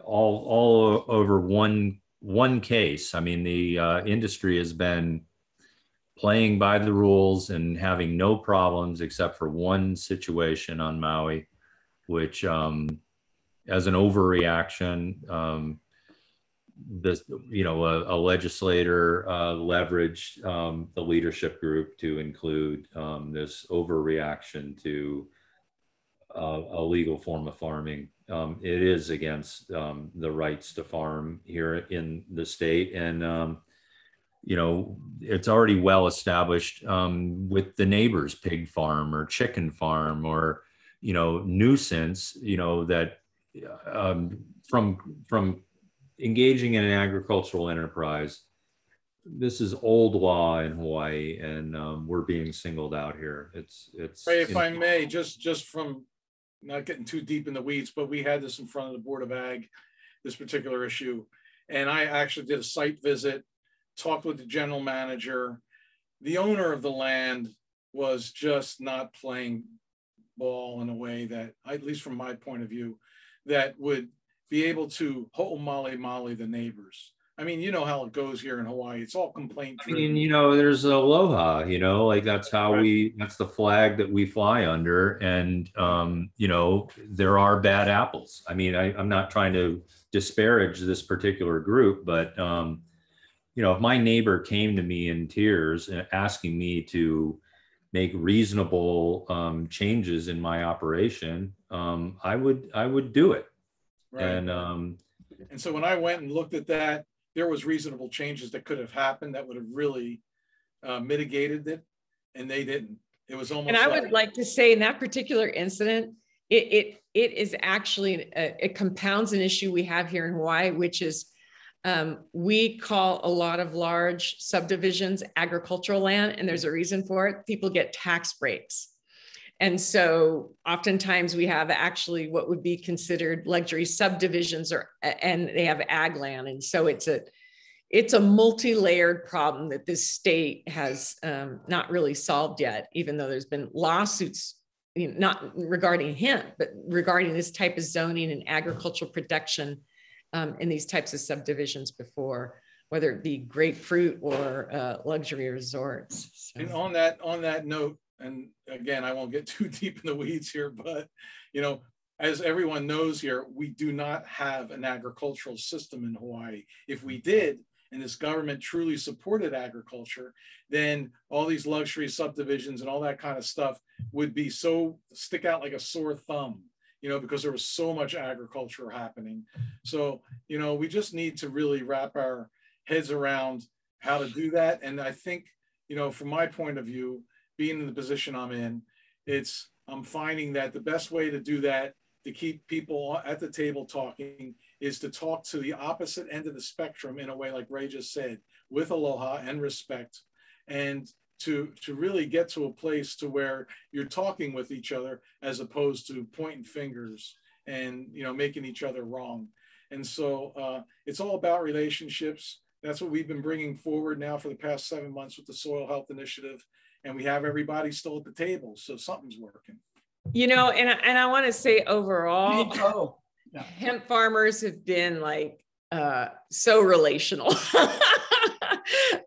all over one case. I mean, the industry has been playing by the rules and having no problems except for one situation on Maui, which as an overreaction, a legislator leveraged the leadership group to include this overreaction to a legal form of farming. It is against the rights to farm here in the state. And you know, it's already well established with the neighbor's pig farm or chicken farm or, you know, nuisance, you know, that from engaging in an agricultural enterprise. This is old law in Hawaii, and we're being singled out here. It's. Ray, if I may, just from not getting too deep in the weeds, but we had this in front of the Board of Ag, this particular issue, and I actually did a site visit, talked with the general manager. The owner of the land was just not playing ball in a way that, at least from my point of view, that would be able to ho'omali the neighbors. I mean, you know how it goes here in Hawaii. It's all complaint driven. I mean, you know, there's aloha, you know, like that's how that's the flag that we fly under. And, you know, there are bad apples. I mean, I'm not trying to disparage this particular group, but, you know, if my neighbor came to me in tears and asking me to make reasonable changes in my operation, I would do it. Right. And so when I went and looked at that, there was reasonable changes that could have happened that would have really mitigated it, and they didn't. It was almost. And I would like to say, in that particular incident, it is actually it compounds an issue we have here in Hawaii, which is we call a lot of large subdivisions agricultural land, and there's a reason for it. People get tax breaks. And so oftentimes we have actually what would be considered luxury subdivisions, and they have ag land. And so it's a multi-layered problem that this state has not really solved yet, even though there's been lawsuits, you know, not regarding hemp, but regarding this type of zoning and agricultural production in these types of subdivisions before, whether it be grapefruit or luxury resorts. So. And on that note, and again, I won't get too deep in the weeds here, but, you know, as everyone knows here, we do not have an agricultural system in Hawaii. If we did, and this government truly supported agriculture, then all these luxury subdivisions and all that kind of stuff would be so stick out like a sore thumb, you know, because there was so much agriculture happening. So, you know, we just need to really wrap our heads around how to do that. And I think, you know, from my point of view, being in the position I'm in, I'm finding that the best way to do that, to keep people at the table talking, is to talk to the opposite end of the spectrum in a way like Ray just said, with aloha and respect, and to really get to a place to where you're talking with each other as opposed to pointing fingers and, you know, making each other wrong. And so it's all about relationships. That's what we've been bringing forward now for the past 7 months with the Soil Health Initiative. And we have everybody still at the table, so something's working. You know, and I want to say overall, hemp farmers have been like so relational.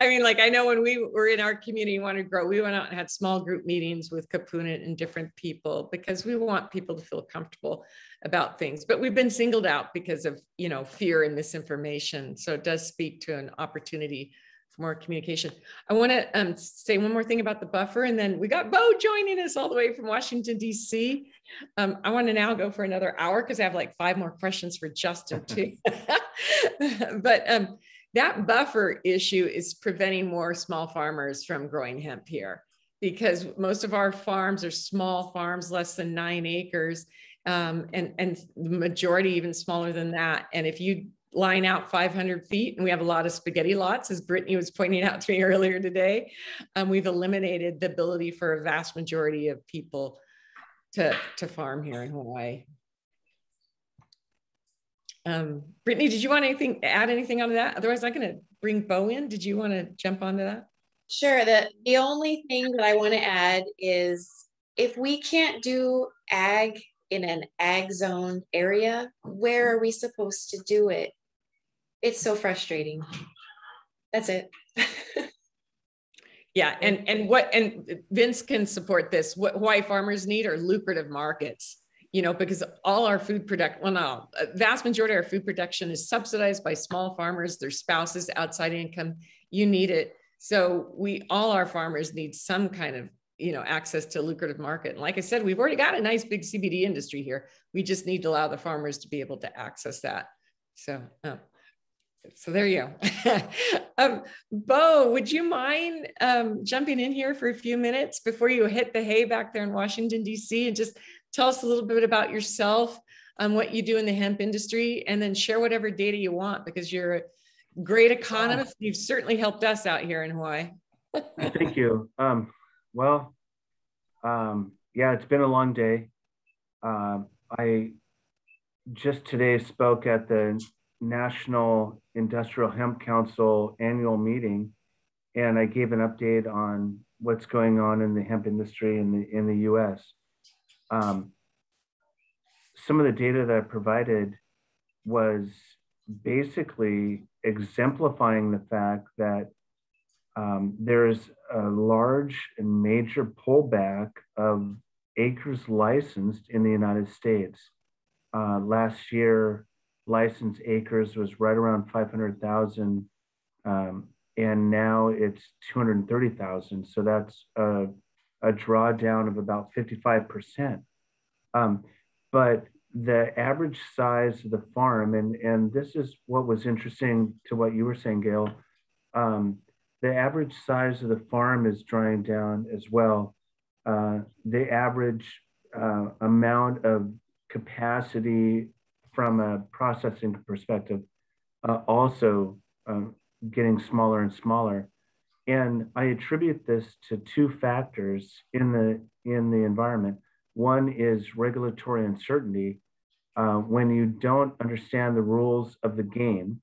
I mean, like, I know when we were in our community and wanted to grow, we went out and had small group meetings with Kapuna and different people because we want people to feel comfortable about things. But we've been singled out because of, you know, fear and misinformation. So it does speak to an opportunity for more communication. I want to say one more thing about the buffer, and then we got Beau joining us all the way from Washington, D.C. I want to now go for another hour because I have like 5 more questions for Justin too. But that buffer issue is preventing more small farmers from growing hemp here, because most of our farms are small farms, less than 9 acres, and the majority even smaller than that. And if you line out 500 feet, and we have a lot of spaghetti lots, as Brittany was pointing out to me earlier today, we've eliminated the ability for a vast majority of people to farm here in Hawaii. Brittany, did you want add anything onto that? Otherwise, I'm going to bring Beau in. Did you want to jump onto that? Sure. The only thing that I want to add is, if we can't do ag in an ag zone area, where are we supposed to do it? It's so frustrating. That's it. Yeah, and Vince can support this. What Hawaii farmers need are lucrative markets, you know, because all our food production, well, no, a vast majority of our food production is subsidized by small farmers, their spouses, outside income. You need it. So all our farmers need some kind of, you know, access to a lucrative market. And like I said, we've already got a nice big CBD industry here. We just need to allow the farmers to be able to access that. So, So there you go. Beau, would you mind jumping in here for a few minutes before you hit the hay back there in Washington, D.C., and just tell us a little bit about yourself, what you do in the hemp industry, and then share whatever data you want, because you're a great economist. You've certainly helped us out here in Hawaii. Thank you. Yeah, it's been a long day. I just today spoke at the National Industrial Hemp Council annual meeting, and I gave an update on what's going on in the hemp industry in the U.S. Some of the data that I provided was basically exemplifying the fact that there's a large and major pullback of acres licensed in the United States. Last year, licensed acres was right around 500,000, and now it's 230,000. So that's a drawdown of about 55%. But the average size of the farm, and this is what was interesting to what you were saying, Gail, the average size of the farm is drawing down as well. The average amount of capacity from a processing perspective also getting smaller and smaller. And I attribute this to two factors in the environment. One is regulatory uncertainty. When you don't understand the rules of the game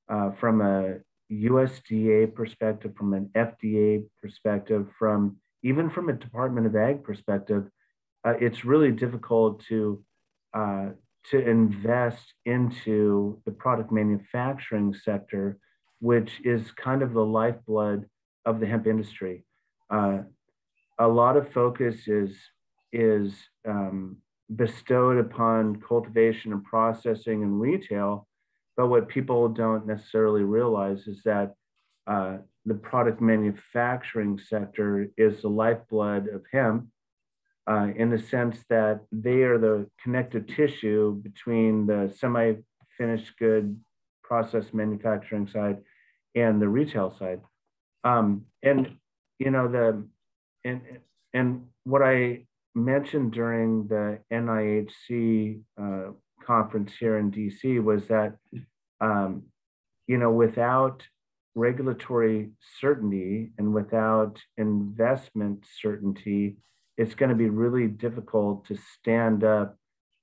from a USDA perspective, from an FDA perspective, even from a Department of Ag perspective, it's really difficult to invest into the product manufacturing sector, which is kind of the lifeblood of the hemp industry. A lot of focus is bestowed upon cultivation and processing and retail, but what people don't necessarily realize is that the product manufacturing sector is the lifeblood of hemp, in the sense that they are the connective tissue between the semi-finished good process manufacturing side and the retail side. And you know, and what I mentioned during the NIHC conference here in DC was that you know, without regulatory certainty and without investment certainty, it's going to be really difficult to stand up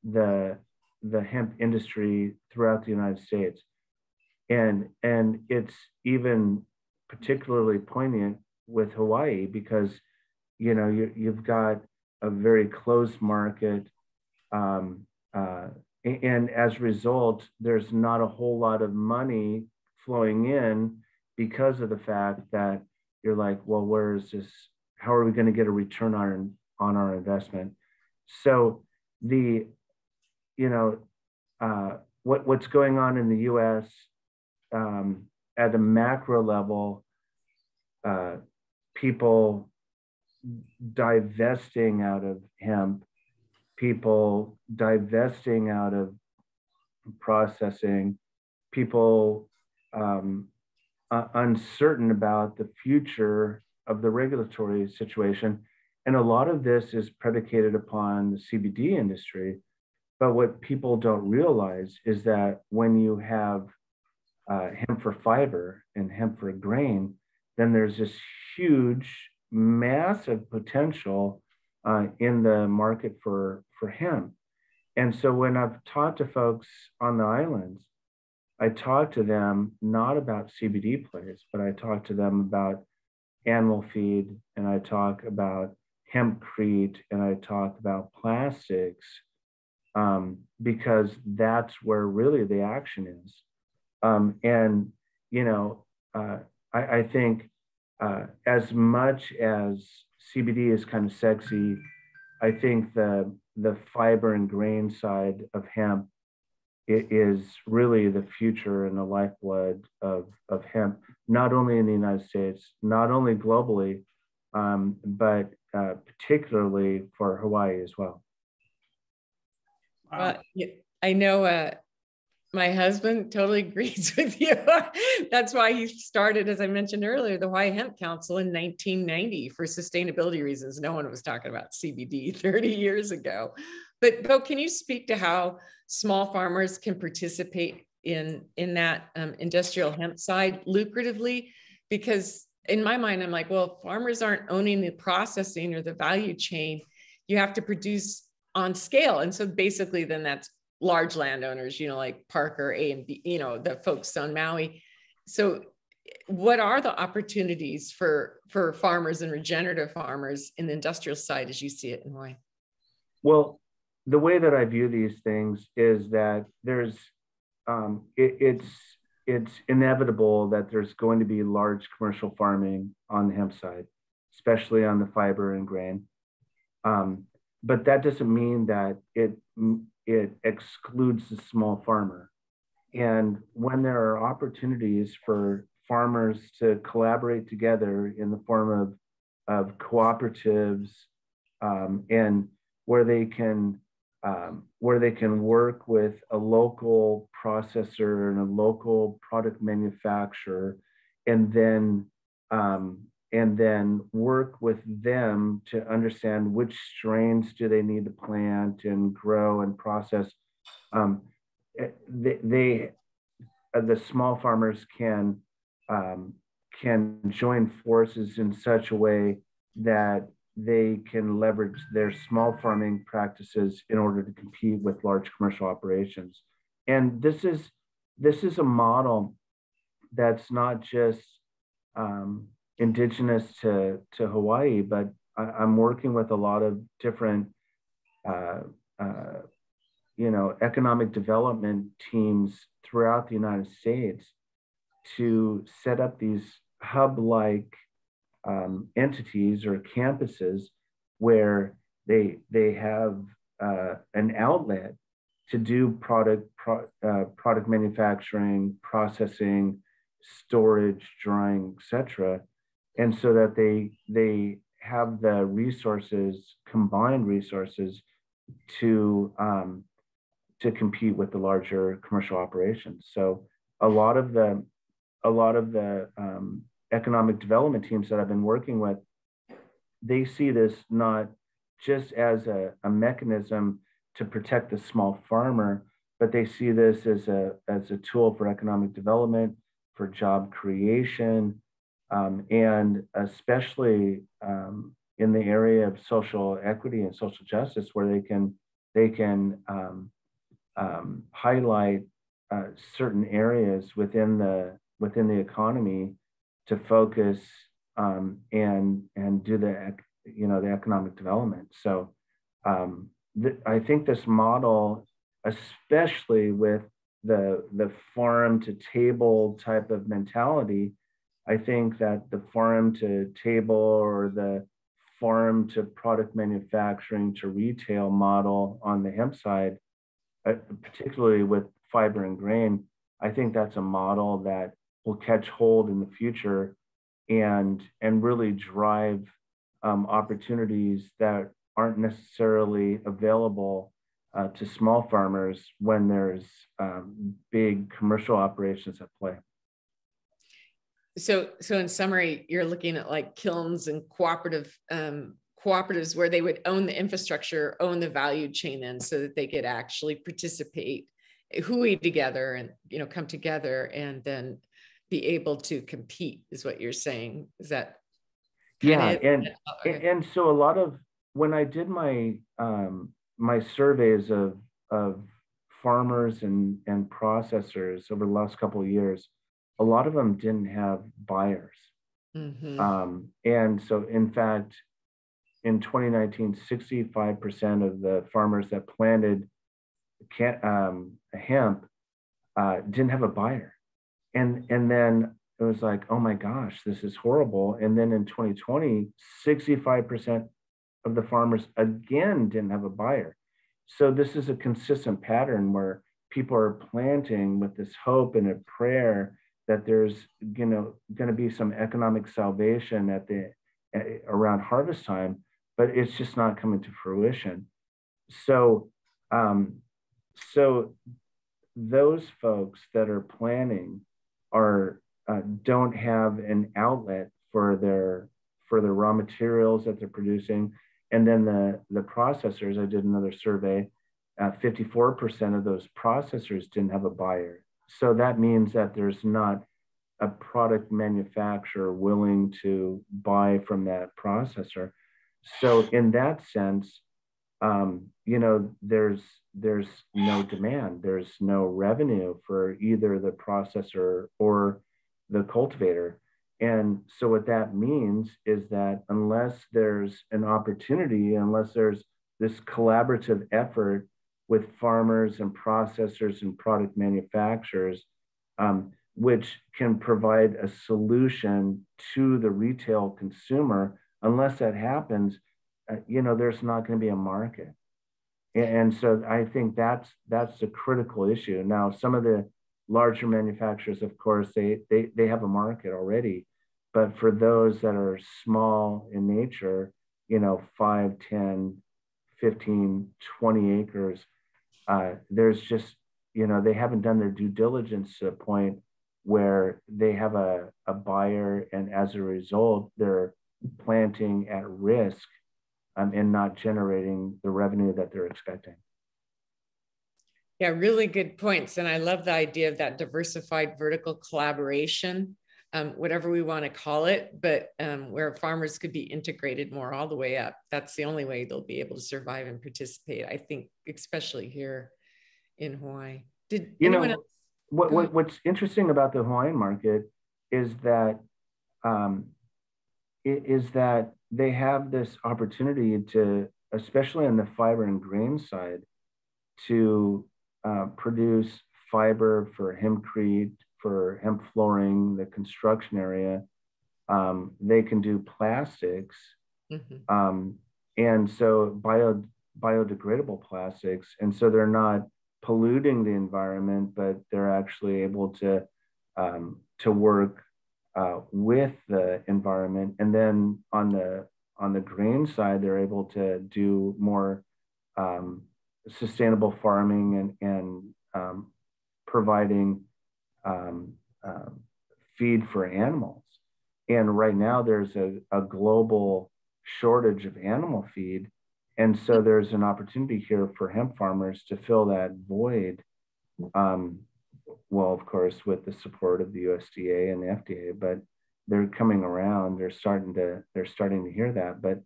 the hemp industry throughout the United States. And it's even particularly poignant with Hawaii because, you know, you've got a very closed market. And as a result, there's not a whole lot of money flowing in because of the fact that you're like, well, where is this? How are we going to get a return on our investment? So the, you know, what's going on in the U.S. At a macro level, people divesting out of hemp, people divesting out of processing, people uncertain about the future of the regulatory situation. And a lot of this is predicated upon the CBD industry. But what people don't realize is that when you have hemp for fiber and hemp for grain, then there's this huge, massive potential in the market for hemp. And so when I've talked to folks on the islands, I talk to them not about CBD plays, but I talk to them about animal feed, and I talk about hempcrete, and I talk about plastics, because that's where really the action is. And, you know, I think as much as CBD is kind of sexy, I think the fiber and grain side of hemp, it is really the future and the lifeblood of hemp, not only in the United States, not only globally, but particularly for Hawaii as well. I know My husband totally agrees with you. That's why he started, as I mentioned earlier, the Hawaii Hemp Council in 1990 for sustainability reasons. No one was talking about CBD 30 years ago. But Beau, can you speak to how small farmers can participate in that industrial hemp side lucratively? Because in my mind, I'm like, well, farmers aren't owning the processing or the value chain. You have to produce on scale. And so basically then that's large landowners, like Parker, A and B, the folks on Maui. So what are the opportunities for farmers and regenerative farmers in the industrial side as you see it in Hawaii? Well, the way that I view these things is that there's, it's inevitable that there's going to be large commercial farming on the hemp side, especially on the fiber and grain. But that doesn't mean that it excludes the small farmer. And when there are opportunities for farmers to collaborate together in the form of cooperatives, and where they can work with a local processor and a local product manufacturer, and then work with them to understand which strains do they need to plant and grow and process. The small farmers can join forces in such a way that they can leverage their small farming practices in order to compete with large commercial operations. And this is a model that's not just indigenous to Hawaii, but I'm working with a lot of different, economic development teams throughout the United States to set up these hub-like entities or campuses where they have an outlet to do product manufacturing, processing, storage, drying, etc. And so that they have the resources, combined resources, to compete with the larger commercial operations. So a lot of the economic development teams that I've been working with, they see this not just as a mechanism to protect the small farmer, but they see this as a tool for economic development, for job creation, and especially in the area of social equity and social justice, where they can highlight certain areas within the economy to focus and do the economic development. So I think this model, especially with the farm to table type of mentality, I think that the farm to table or the farm to product manufacturing to retail model on the hemp side, particularly with fiber and grain, I think that's a model that will catch hold in the future and really drive opportunities that aren't necessarily available to small farmers when there's big commercial operations at play. So in summary, you're looking at like kilns and cooperatives where they would own the infrastructure, own the value chain then, so that they could actually participate, hui together and come together and then be able to compete, is what you're saying. Is that and so a lot of, when I did my my surveys of farmers and processors over the last couple of years, a lot of them didn't have buyers. Mm-hmm. And so in fact, in 2019, 65% of the farmers that planted hemp didn't have a buyer. And then it was like, oh my gosh, this is horrible. And then in 2020, 65% of the farmers again didn't have a buyer. So this is a consistent pattern where people are planting with this hope and a prayer that there's going to be some economic salvation around harvest time, but it's just not coming to fruition. So those folks that are planting are don't have an outlet for their raw materials that they're producing. And then the processors, I did another survey, 54% of those processors didn't have a buyer. So that means that there's not a product manufacturer willing to buy from that processor. So in that sense, you know, there's no demand, there's no revenue for either the processor or the cultivator. And so what that means is that unless there's an opportunity, unless there's this collaborative effort with farmers and processors and product manufacturers, which can provide a solution to the retail consumer, unless that happens, you know, there's not going to be a market. And so I think that's a critical issue. Now, some of the larger manufacturers, of course, they have a market already, but for those that are small in nature, you know, 5, 10, 15, 20 acres, there's just, you know, they haven't done their due diligence to a point where they have a buyer, and as a result, they're planting at risk and not generating the revenue that they're expecting. Yeah, really good points. And I love the idea of that diversified vertical collaboration, whatever we want to call it, but where farmers could be integrated more all the way up. That's the only way they'll be able to survive and participate, I think, especially here in Hawaii. Did anyone else? What's interesting about the Hawaiian market is that they have this opportunity to, especially on the fiber and grain side, to produce fiber for hempcrete, for hemp flooring, the construction area. They can do plastics, and so biodegradable plastics, and so they're not polluting the environment, but they're actually able to work with the environment. And then on the grain side, they're able to do more sustainable farming and providing feed for animals. And right now there's a global shortage of animal feed. And so there's an opportunity here for hemp farmers to fill that void. Well, of course, with the support of the USDA and the FDA, but they're coming around. They're starting to hear that. But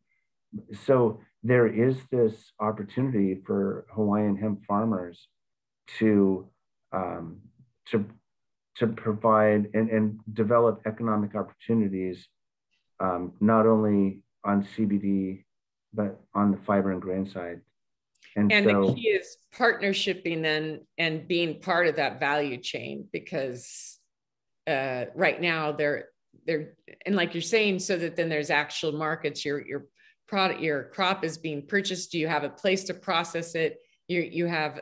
so there is this opportunity for Hawaiian hemp farmers to provide and develop economic opportunities, not only on CBD, but on the fiber and grain side. And so, the key is partnershiping then and being part of that value chain, because right now they're and like you're saying, so that then there's actual markets. Your product, your crop is being purchased. You have a place to process it. You have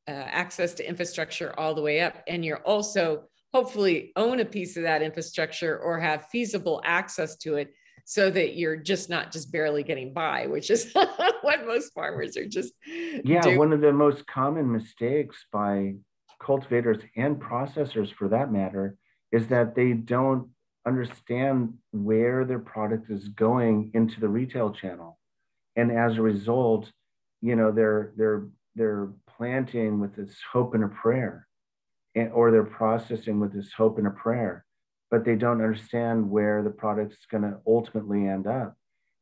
access to infrastructure all the way up, and you're also hopefully own a piece of that infrastructure or have feasible access to it, so that you're just not just barely getting by, which is what most farmers are just doing. One of the most common mistakes by cultivators and processors, for that matter, is that they don't understand where their product is going into the retail channel. And as a result, you know, they're planting with this hope and a prayer, or they're processing with this hope and a prayer, but they don't understand where the product's going to ultimately end up.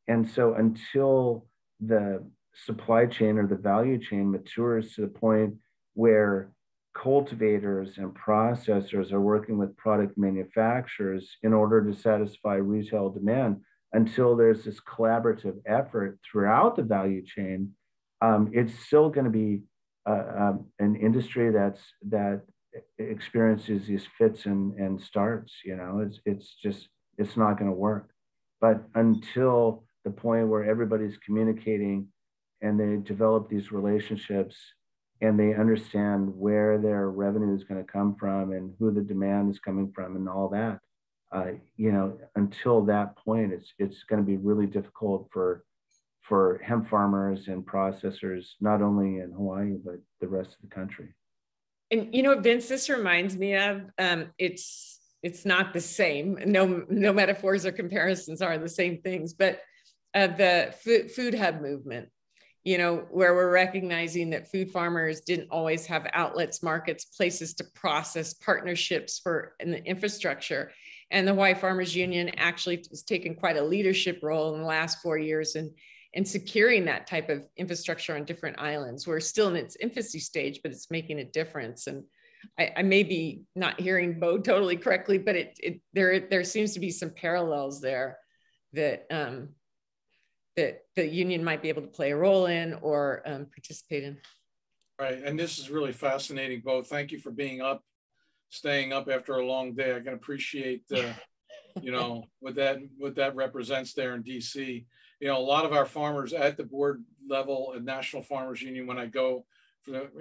And so until the supply chain or the value chain matures to the point where cultivators and processors are working with product manufacturers in order to satisfy retail demand, until there's this collaborative effort throughout the value chain, it's still going to be an industry that experiences these fits and starts. You know, it's not going to work. But until the point where everybody's communicating and they develop these relationships and they understand where their revenue is going to come from and who the demand is coming from and all that, you know, until that point, it's going to be really difficult for hemp farmers and processors, not only in Hawaii, but the rest of the country. And you know, Vince, this reminds me of, it's not the same. No metaphors or comparisons are the same things, but the food hub movement, you know, where we're recognizing that food farmers didn't always have outlets, markets, places to process, partnerships for in the infrastructure. And the Hawaii Farmers Union actually has taken quite a leadership role in the last 4 years in securing that type of infrastructure on different islands. We're still in its infancy stage, but it's making a difference. And I may be not hearing Beau totally correctly, but there seems to be some parallels there that that the union might be able to play a role in or participate in. Right, and this is really fascinating, Beau. Thank you for being up, staying up after a long day. I can appreciate, you know, what that represents there in DC. You know, a lot of our farmers at the board level at National Farmers Union, when I go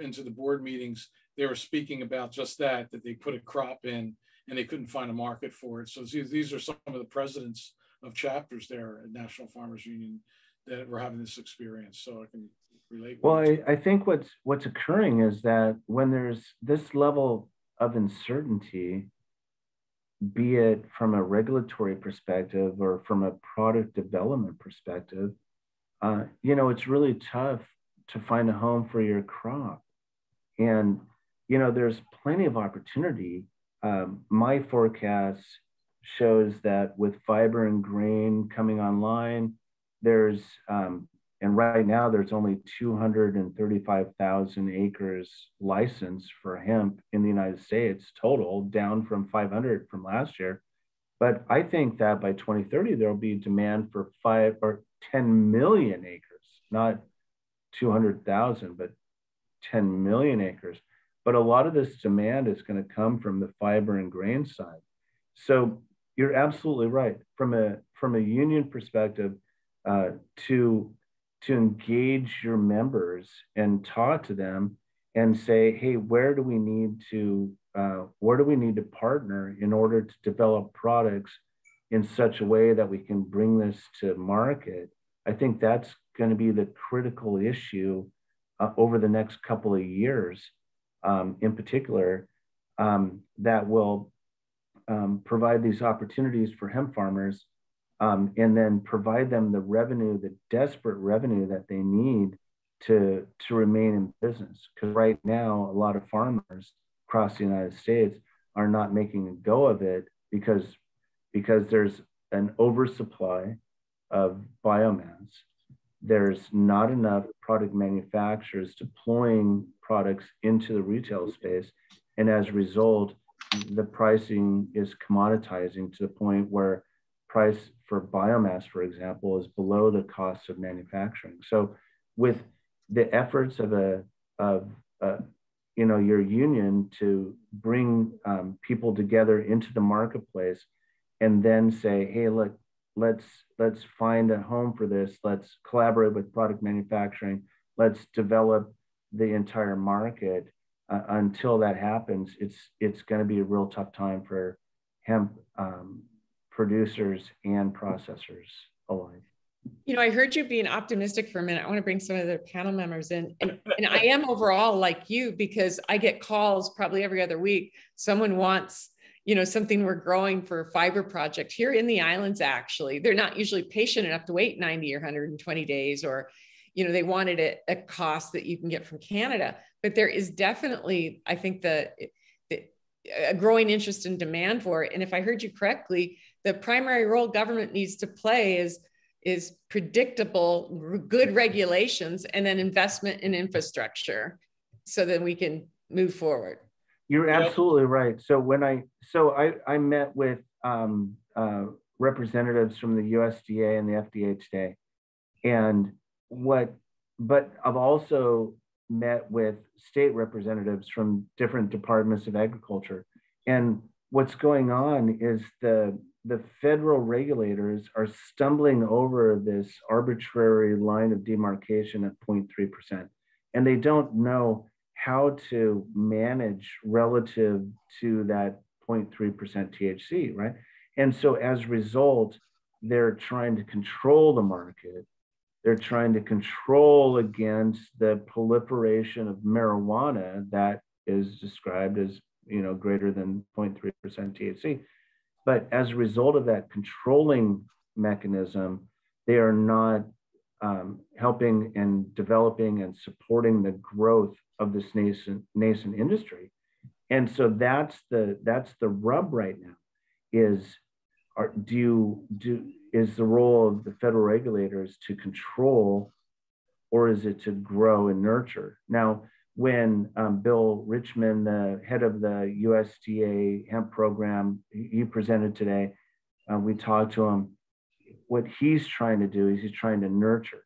into the board meetings, they were speaking about just that they put a crop in and they couldn't find a market for it. So these are some of the presidents of chapters there at National Farmers Union that were having this experience. So I can relate. Well, I think what's occurring is that when there's this level of uncertainty, be it from a regulatory perspective or from a product development perspective, you know, it's really tough to find a home for your crop. And, you know, there's plenty of opportunity. My forecast shows that with fiber and grain coming online, there's, and right now there's only 235,000 acres licensed for hemp in the United States total, down from 500 from last year. But I think that by 2030, there'll be demand for 5 or 10 million acres, not 200,000, but 10 million acres. But a lot of this demand is going to come from the fiber and grain side. So you're absolutely right. From a union perspective, to engage your members and talk to them and say, hey, where do we need to partner in order to develop products in such a way that we can bring this to market? I think that's going to be the critical issue over the next couple of years, in particular, that will provide these opportunities for hemp farmers, and then provide them the revenue, the desperate revenue that they need to remain in business. Because right now, a lot of farmers across the United States are not making a go of it because there's an oversupply of biomass. There's not enough product manufacturers deploying products into the retail space. And as a result, the pricing is commoditizing to the point where price for biomass, for example, is below the cost of manufacturing. So with the efforts of you know, your union to bring people together into the marketplace and then say, hey, look, let's find a home for this. Let's collaborate with product manufacturing. Let's develop the entire market. Until that happens, it's going to be a real tough time for hemp producers and processors alike. You know, I heard you being optimistic for a minute. I want to bring some of the panel members in. And I am overall like you, because I get calls probably every other week. Someone wants, you know, something we're growing for a fiber project here in the islands. Actually, they're not usually patient enough to wait 90 or 120 days, or, you know, they wanted it at a cost that you can get from Canada. But there is definitely, I think, a growing interest and demand for it. And if I heard you correctly, the primary role government needs to play is predictable, good regulations, and then investment in infrastructure, so that we can move forward. You're absolutely right. So when I met with representatives from the USDA and the FDA today, but I've also met with state representatives from different departments of agriculture. And what's going on is the federal regulators are stumbling over this arbitrary line of demarcation at 0.3%. And they don't know how to manage relative to that 0.3% THC, right? And so as a result, they're trying to control the market. They're trying to control against the proliferation of marijuana that is described as, greater than 0.3% THC. But as a result of that controlling mechanism, they are not helping and developing and supporting the growth of this nascent industry. And so that's the rub right now. Is the role of the federal regulators to control, or is it to grow and nurture? Now, when Bill Richmond, the head of the USDA hemp program, he presented today, we talked to him. What he's trying to do is he's trying to nurture,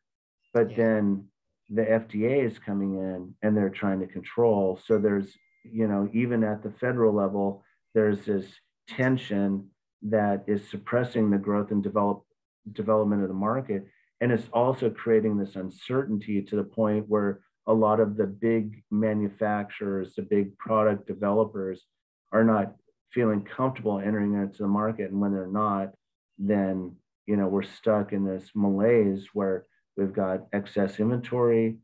but then the FDA is coming in and they're trying to control. So there's, even at the federal level, there's this tension that is suppressing the growth and development of the market. And it's also creating this uncertainty to the point where a lot of the big manufacturers, the big product developers are not feeling comfortable entering into the market. And when they're not, then, we're stuck in this malaise where we've got excess inventory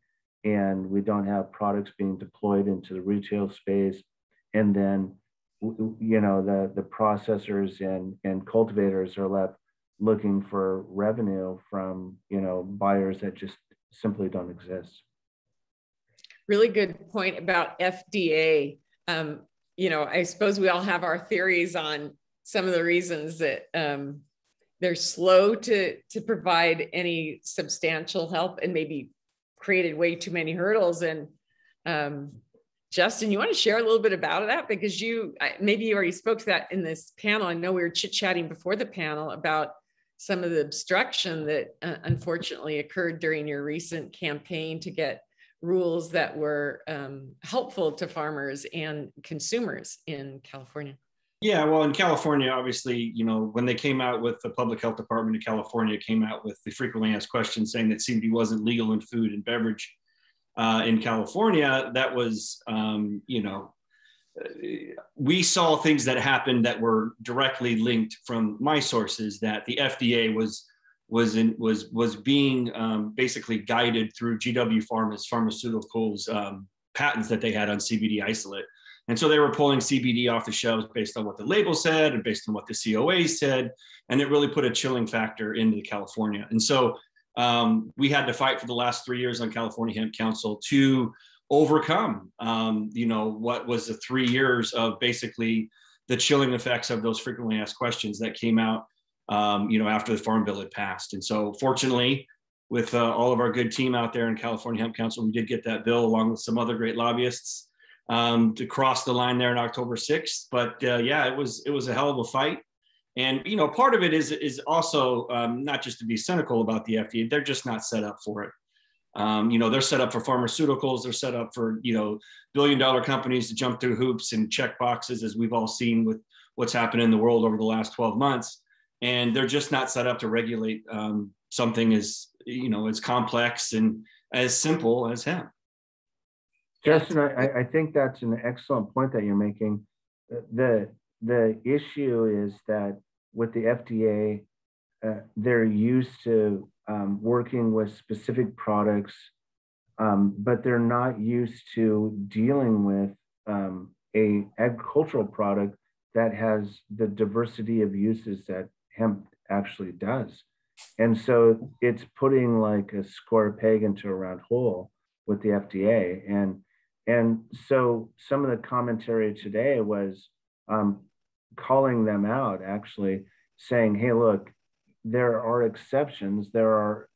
and we don't have products being deployed into the retail space. And then, the processors and cultivators are left looking for revenue from, buyers that just simply don't exist. Really good point about FDA. I suppose we all have our theories on some of the reasons that they're slow to provide any substantial help and maybe created way too many hurdles. And Justin, you want to share a little bit about that? Because maybe you already spoke to that in this panel. I know we were chit-chatting before the panel about some of the obstruction that unfortunately occurred during your recent campaign to get rules that were helpful to farmers and consumers in California. Yeah, well, in California, obviously, when they came out with the Public Health Department of California came out with the frequently asked questions saying that CBD wasn't legal in food and beverage in California, that was, we saw things that happened that were directly linked from my sources, that the FDA was being basically guided through GW Pharmaceuticals patents that they had on CBD isolate. And so they were pulling CBD off the shelves based on what the label said and based on what the COA said. And it really put a chilling factor into California. And so we had to fight for the last 3 years on California Hemp Council to overcome, what was the 3 years of basically the chilling effects of those frequently asked questions that came out, after the Farm Bill had passed. And so fortunately, with all of our good team out there in California Hemp Council, we did get that bill along with some other great lobbyists to cross the line there on October 6th. But it was a hell of a fight. And, part of it is also not just to be cynical about the FDA, they're just not set up for it. They're set up for pharmaceuticals, they're set up for, billion-dollar companies to jump through hoops and check boxes, as we've all seen with what's happened in the world over the last 12 months. And they're just not set up to regulate something as, as complex and as simple as hemp. Justin, I think that's an excellent point that you're making. The issue is that with the FDA, they're used to working with specific products, but they're not used to dealing with a agricultural product that has the diversity of uses that hemp actually does. And so it's putting like a square peg into a round hole with the FDA. And so some of the commentary today was calling them out, actually saying, hey, look, there are exceptions. There are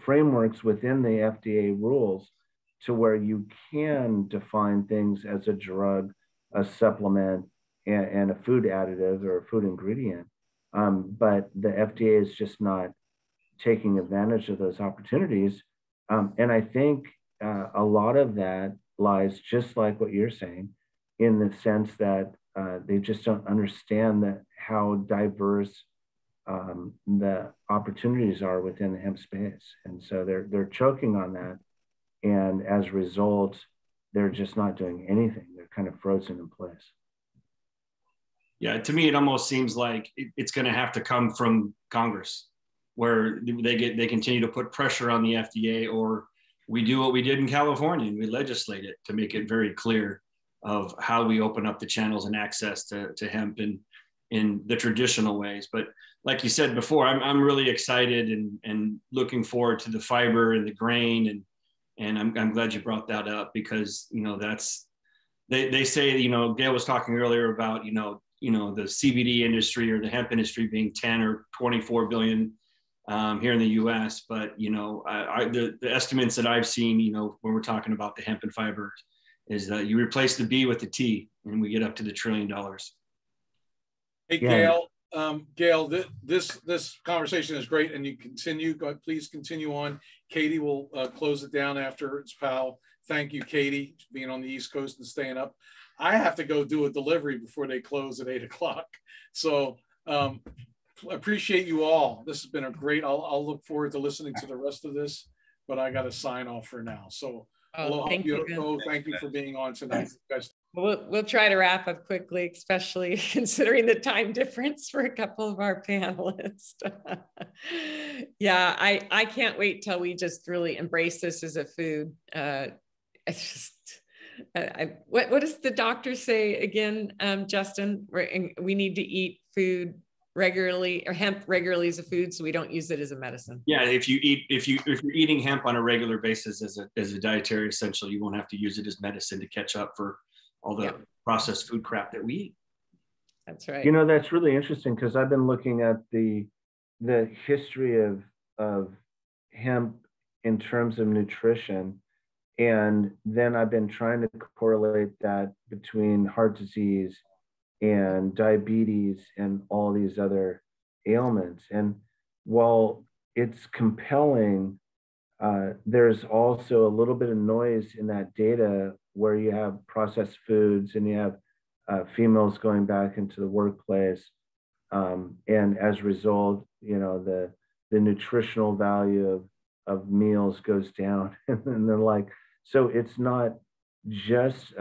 frameworks within the FDA rules to where you can define things as a drug, a supplement, and a food additive or a food ingredient. But the FDA is just not taking advantage of those opportunities. And I think a lot of that lies just like what you're saying, in the sense that they just don't understand how diverse the opportunities are within the hemp space. And so they're choking on that. And as a result, they're just not doing anything. They're kind of frozen in place. Yeah, to me, it almost seems like it's going to have to come from Congress, where they continue to put pressure on the FDA, or we do what we did in California, and we legislate it to make it very clear of how we open up the channels and access to hemp in the traditional ways. But like you said before, I'm really excited and looking forward to the fiber and the grain, and I'm glad you brought that up, because that's they say, Gail was talking earlier about the CBD industry or the hemp industry being 10 or 24 billion here in the U.S. But the estimates that I've seen, when we're talking about the hemp and fiber, is that you replace the B with the T, and we get up to the $1 trillion. Hey, Yeah. Gail, this conversation is great, and you continue. Please continue on. Katie will close it down after its pal. Thank you, Katie, being on the East Coast and staying up. I have to go do a delivery before they close at 8 o'clock. So appreciate you all. This has been a great. I'll look forward to listening to the rest of this, but I got to sign off for now. So thank you. Thank you for being on tonight, guys. We'll try to wrap up quickly, especially considering the time difference for a couple of our panelists. Yeah, I can't wait till we just really embrace this as a food. What does the doctor say again, Justin? We need to eat food regularly, or hemp regularly as a food, so we don't use it as a medicine. Yeah, if you're eating hemp on a regular basis as a dietary essential, you won't have to use it as medicine to catch up for all the processed food crap that we eat. That's right. That's really interesting, because I've been looking at the history of hemp in terms of nutrition, and then I've been trying to correlate that between heart disease and diabetes and all these other ailments. And while it's compelling, there's also a little bit of noise in that data, where you have processed foods and you have females going back into the workplace. And as a result, the nutritional value of meals goes down. And they're like, so it's not just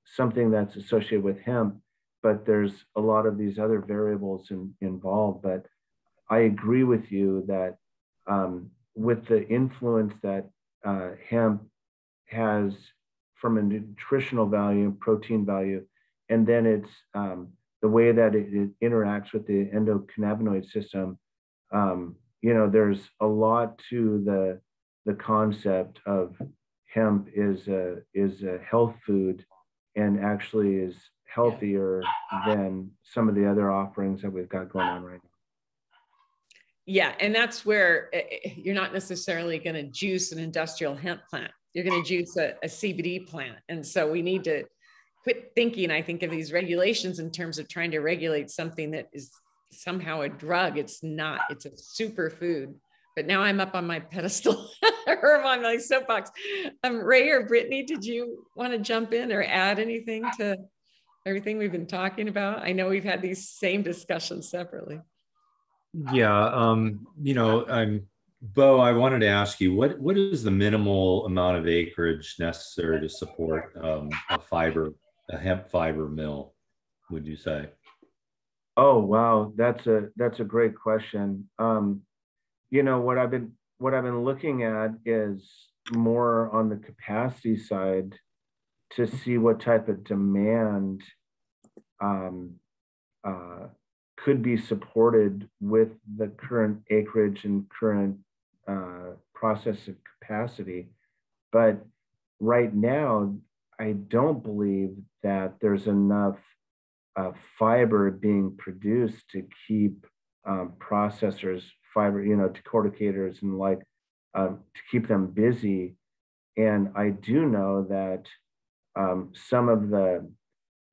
something that's associated with hemp, but there's a lot of these other variables involved. But I agree with you that with the influence that hemp has from a nutritional value, protein value, and then it's the way that it interacts with the endocannabinoid system, there's a lot to the concept of hemp is a health food, and actually is healthier than some of the other offerings that we've got going on right now. Yeah, and that's where you're not necessarily going to juice an industrial hemp plant. You're going to juice a CBD plant. And so we need to quit thinking, I think, of these regulations in terms of trying to regulate something that is somehow a drug. It's not, it's a superfood. But now I'm up on my pedestal or on my soapbox. Ray or Brittany, did you want to jump in or add anything to everything we've been talking about? I know we've had these same discussions separately. Yeah, Beau, I wanted to ask you, what is the minimal amount of acreage necessary to support a hemp fiber mill, would you say? Oh, wow, that's a great question. What I've been looking at is more on the capacity side to see what type of demand could be supported with the current acreage and current processing capacity. But right now, I don't believe that there's enough fiber being produced to keep processors, fiber, decorticators and to keep them busy. And I do know that some of the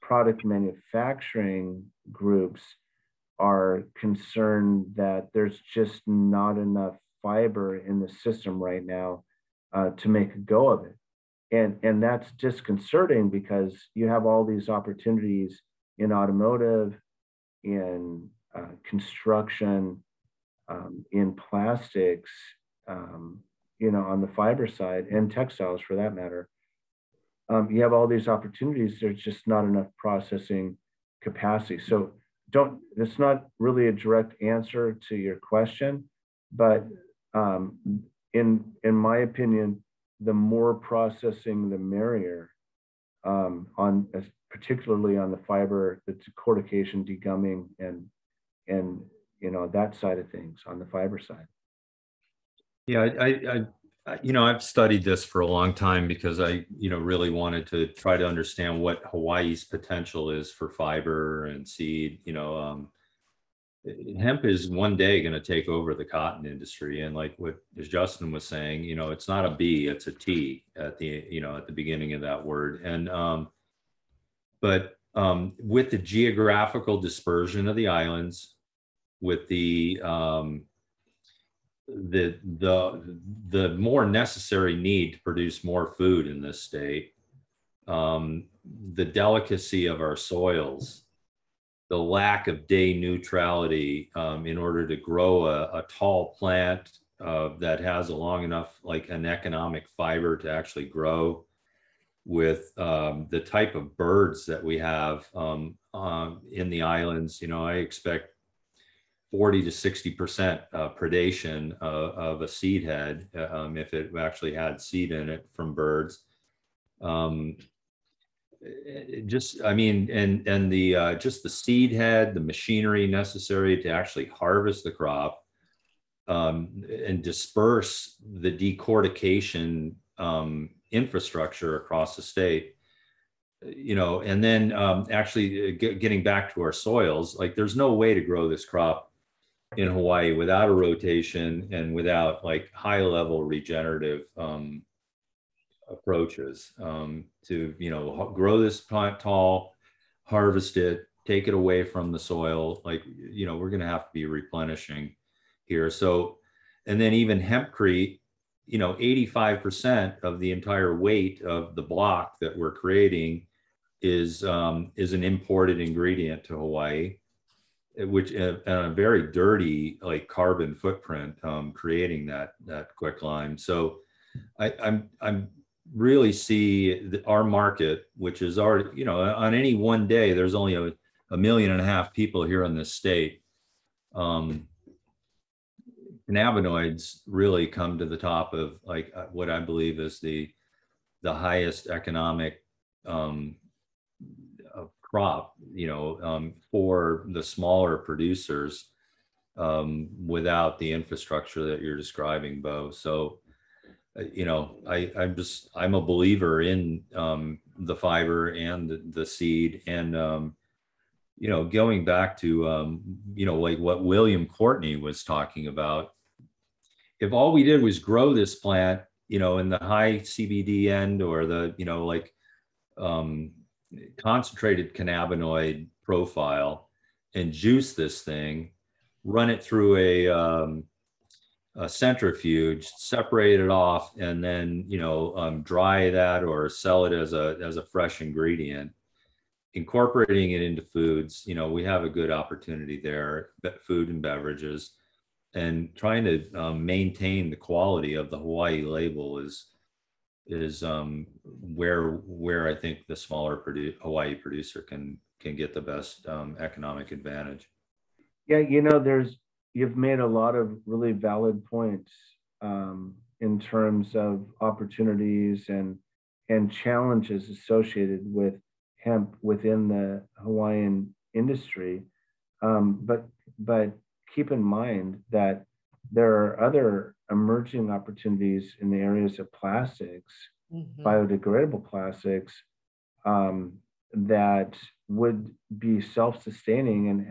product manufacturing groups are concerned that there's just not enough fiber in the system right now to make a go of it. And that's disconcerting, because you have all these opportunities in automotive, in construction, in plastics, on the fiber side, and textiles for that matter. You have all these opportunities. There's just not enough processing capacity. So it's not really a direct answer to your question, but in my opinion, the more processing, the merrier, particularly on the fiber, the decortication, degumming, and that side of things on the fiber side. Yeah, I've studied this for a long time because I really wanted to try to understand what Hawaii's potential is for fiber and seed. Hemp is one day going to take over the cotton industry, and like what as Justin was saying, it's not a B, it's a T at the at the beginning of that word. And but with the geographical dispersion of the islands, with the more necessary need to produce more food in this state, the delicacy of our soils, the lack of day neutrality in order to grow a tall plant that has a long enough, like an economic fiber to actually grow, with the type of birds that we have in the islands. I expect 40 to 60% predation of a seed head if it actually had seed in it from birds. Just the seed head, the machinery necessary to actually harvest the crop and disperse the decortication infrastructure across the state, and then actually getting back to our soils, like there's no way to grow this crop in Hawaii without a rotation and without like high level regenerative approaches to grow this plant tall, harvest it, take it away from the soil. Like we're going to have to be replenishing here. So, and then even hempcrete, 85% of the entire weight of the block that we're creating is an imported ingredient to Hawaii, which a very dirty like carbon footprint creating that quicklime. So I'm really see our market, which is already, on any one day, there's only a 1.5 million people here in this state. Cannabinoids really come to the top of like what I believe is the highest economic crop, for the smaller producers without the infrastructure that you're describing, Beau. So I'm a believer in the fiber and the seed, and going back to like what William Courtney was talking about. If all we did was grow this plant, in the high CBD end or the concentrated cannabinoid profile, and juice this thing, run it through a centrifuge, separate it off, and then dry that or sell it as a fresh ingredient, incorporating it into foods. We have a good opportunity there, food and beverages, and trying to maintain the quality of the Hawaii label is where I think the smaller Hawaii producer can get the best economic advantage. Yeah, you've made a lot of really valid points in terms of opportunities and challenges associated with hemp within the Hawaiian industry. But keep in mind that there are other emerging opportunities in the areas of plastics, biodegradable plastics, that would be self-sustaining and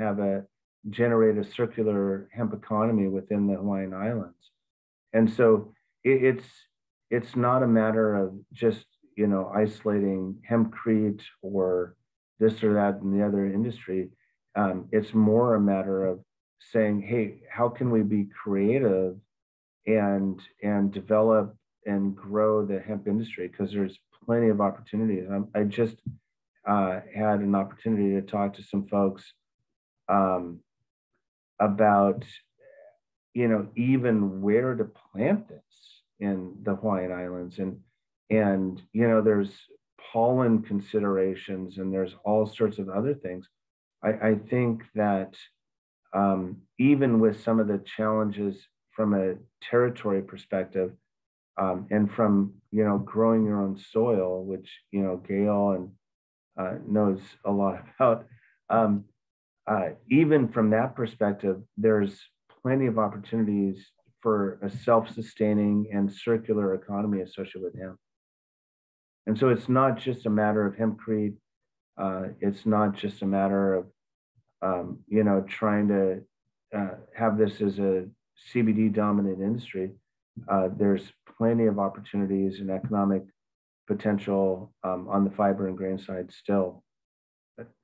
generate a circular hemp economy within the Hawaiian Islands. And so it's not a matter of just, isolating hempcrete or this or that in the other industry. It's more a matter of saying, hey, how can we be creative and develop and grow the hemp industry? Because there's plenty of opportunities. I just had an opportunity to talk to some folks about, even where to plant this in the Hawaiian Islands. And there's pollen considerations and there's all sorts of other things. I think that even with some of the challenges from a territory perspective, And from, growing your own soil, which, Gail knows a lot about, even from that perspective, there's plenty of opportunities for a self-sustaining and circular economy associated with hemp. And so it's not just a matter of hempcrete. It's not just a matter of, trying to have this as a CBD dominant industry. There's plenty of opportunities and economic potential on the fiber and grain side still,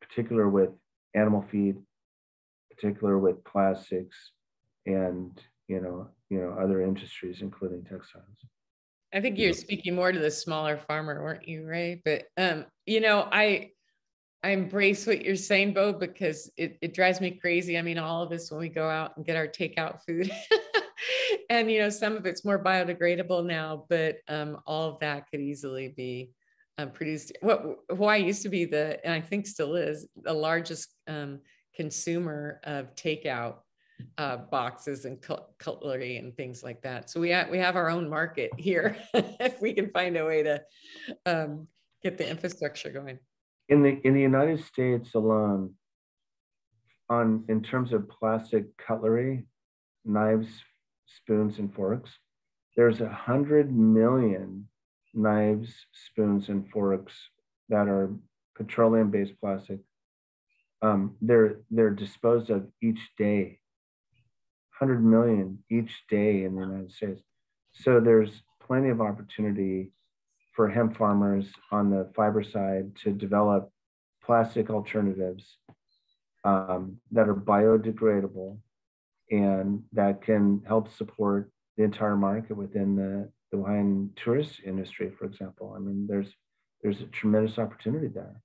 particular with animal feed, particular with plastics, and other industries, including textiles. I think you're speaking more to the smaller farmer, weren't you, Ray? But I embrace what you're saying, Beau, because it drives me crazy. I mean, all of us, when we go out and get our takeout food, and some of it's more biodegradable now, but all of that could easily be produced. Hawaii used to be and I think still is, the largest consumer of takeout boxes and cutlery and things like that. So we have our own market here if we can find a way to get the infrastructure going. In the United States alone, in terms of plastic cutlery, knives, spoons, and forks, there's 100 million knives, spoons, and forks that are petroleum-based plastic. They're disposed of each day. 100 million each day in the United States. So there's plenty of opportunity for hemp farmers on the fiber side to develop plastic alternatives that are biodegradable and that can help support the entire market within the Hawaiian tourist industry, for example. I mean, there's a tremendous opportunity there.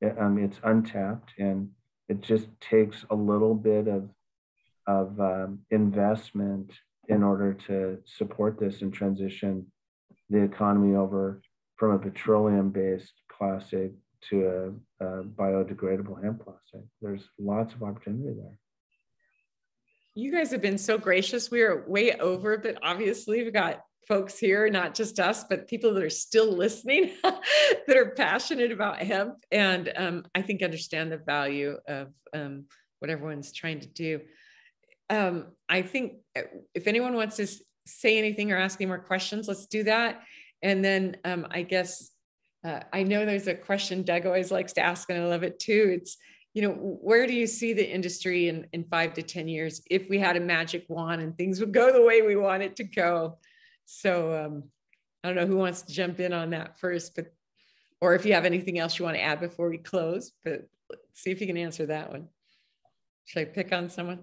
It's untapped, and it just takes a little bit of investment in order to support this and transition the economy over from a petroleum-based plastic to a biodegradable hemp plastic. There's lots of opportunity there. You guys have been so gracious. We are way over, but obviously we've got folks here, not just us, but people that are still listening that are passionate about hemp and I think understand the value of what everyone's trying to do. I think if anyone wants to say anything or ask any more questions, let's do that. And then I guess I know there's a question Doug always likes to ask, and I love it too. It's, where do you see the industry in 5 to 10 years if we had a magic wand and things would go the way we want it to go? So I don't know who wants to jump in on that first, or if you have anything else you want to add before we close, but let's see if you can answer that one. Should I pick on someone?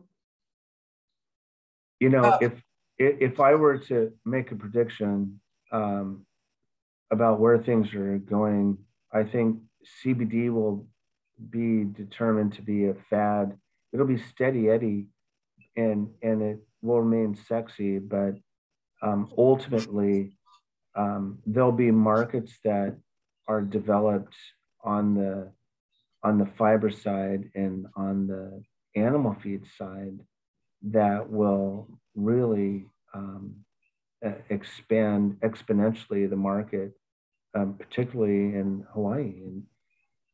If I were to make a prediction about where things are going, I think CBD will be determined to be a fad. It'll be steady Eddie, and it will remain sexy, but ultimately there'll be markets that are developed on the fiber side and on the animal feed side that will really expand exponentially the market, particularly in Hawaii.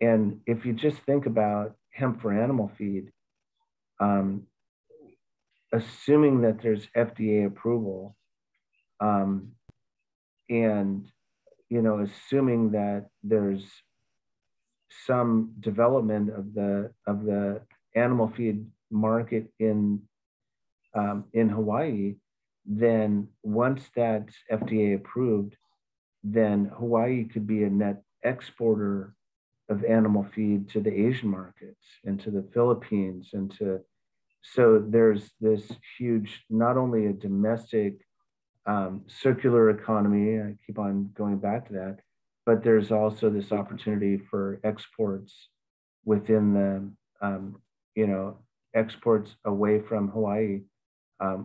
And if you just think about hemp for animal feed, assuming that there's FDA approval, and assuming that there's some development of the animal feed market in Hawaii, then once that's FDA approved, then Hawaii could be a net exporter of animal feed to the Asian markets and to the Philippines so there's this huge, not only a domestic circular economy, I keep on going back to that, but there's also this opportunity for exports within the, exports away from Hawaii,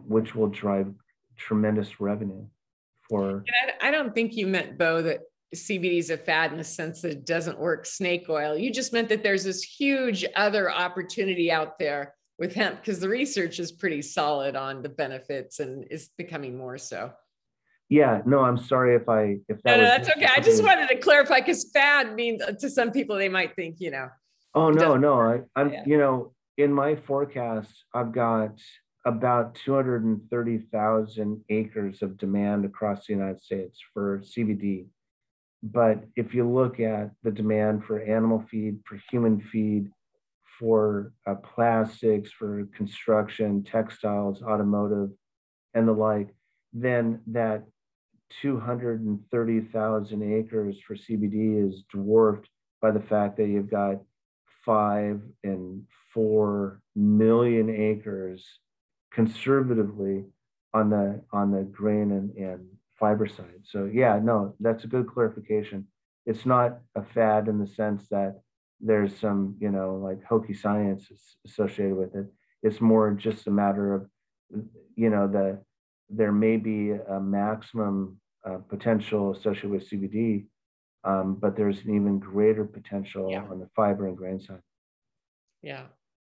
which will drive tremendous revenue for. I don't think you meant, Beau, that CBD is a fad in the sense that it doesn't work snake oil. You just meant that there's this huge other opportunity out there with hemp because the research is pretty solid on the benefits and is becoming more so. Yeah, no, I'm sorry if that no, was. that's okay. I just wanted to clarify, because fad means, to some people, they might think, Oh, no, I'm, yeah. In my forecast, I've got about 230,000 acres of demand across the United States for CBD. But if you look at the demand for animal feed, for human feed, for plastics, for construction, textiles, automotive, and the like, then that 230,000 acres for CBD is dwarfed by the fact that you've got 5 and 4 million acres conservatively on the grain and fiber side. So yeah, no, that's a good clarification. It's not a fad in the sense that there's some, like hokey science associated with it. It's more just a matter of, there may be a maximum potential associated with CBD, but there's an even greater potential on the fiber and grain side. Yeah,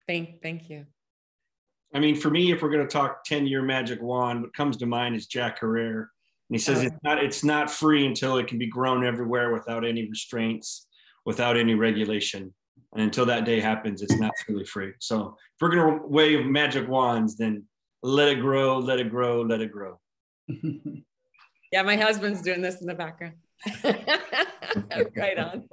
thank you. I mean, for me, if we're going to talk 10-year magic wand, what comes to mind is Jack Herrera. And he says it's not free until it can be grown everywhere without any restraints, without any regulation. And until that day happens, it's not really free. So if we're going to wave magic wands, then let it grow, let it grow, let it grow. Yeah, my husband's doing this in the background. Right on.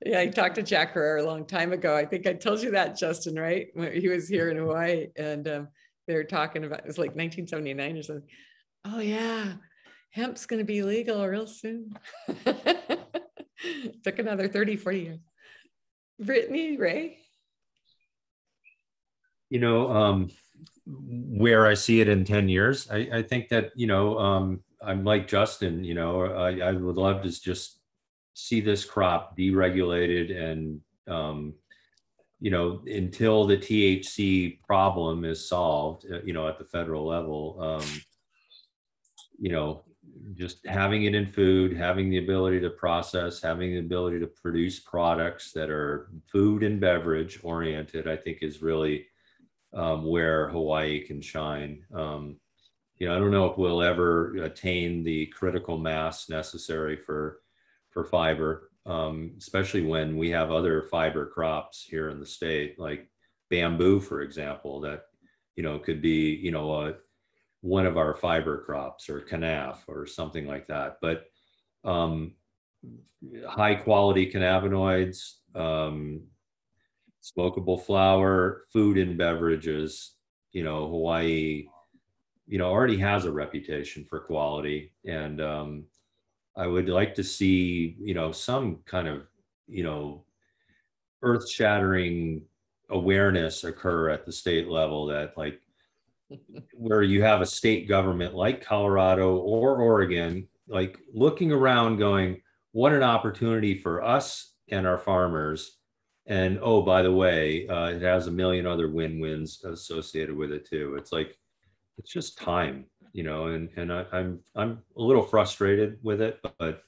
Yeah, I talked to Jack Herrera a long time ago. I think I told you that, Justin, right? When he was here in Hawaii, and they were talking about, it was like 1979 or something. Oh yeah, hemp's going to be legal real soon. Took another 30, 40 years. Brittany, Ray? Where I see it in 10 years, I think that, I'm like Justin, I would love to just see this crop deregulated and, until the THC problem is solved, at the federal level, just having it in food, having the ability to process, having the ability to produce products that are food and beverage oriented, I think is really where Hawaii can shine. I don't know if we'll ever attain the critical mass necessary for fiber, especially when we have other fiber crops here in the state, like bamboo, for example, that could be one of our fiber crops, or canaf or something like that. But high quality cannabinoids, smokable flower, food and beverages, Hawaii, already has a reputation for quality. And I would like to see, some kind of, earth shattering awareness occur at the state level, that like, where you have a state government like Colorado or Oregon, like looking around going, what an opportunity for us and our farmers. And oh, by the way, it has a million other win-wins associated with it too. It's like, it's just time, and I'm a little frustrated with it, but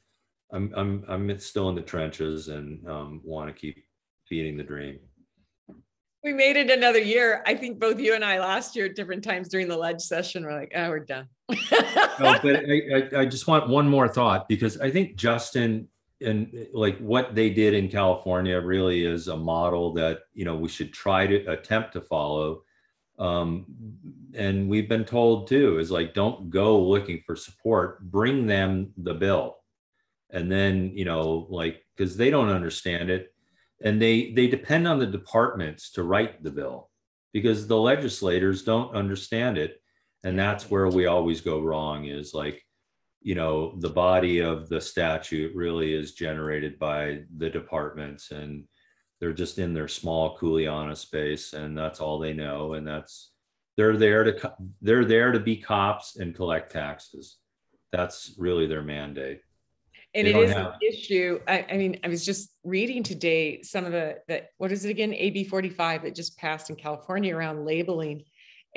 I'm still in the trenches and want to keep feeding the dream. We made it another year. I think both you and I last year at different times during the ledge session, we're like, oh, we're done. No, but I just want one more thought, because I think Justin and like what they did in California really is a model that, we should try to attempt to follow. And we've been told too, is like, don't go looking for support, bring them the bill. And then, because they don't understand it. And they depend on the departments to write the bill, because the legislators don't understand it. And that's where we always go wrong, is like, the body of the statute really is generated by the departments, and they're just in their small Kuleana space, and that's all they know. And they're there to be cops and collect taxes. That's really their mandate. And it is an issue. I mean, I was just reading today some of the what is it again? AB 45 that just passed in California around labeling,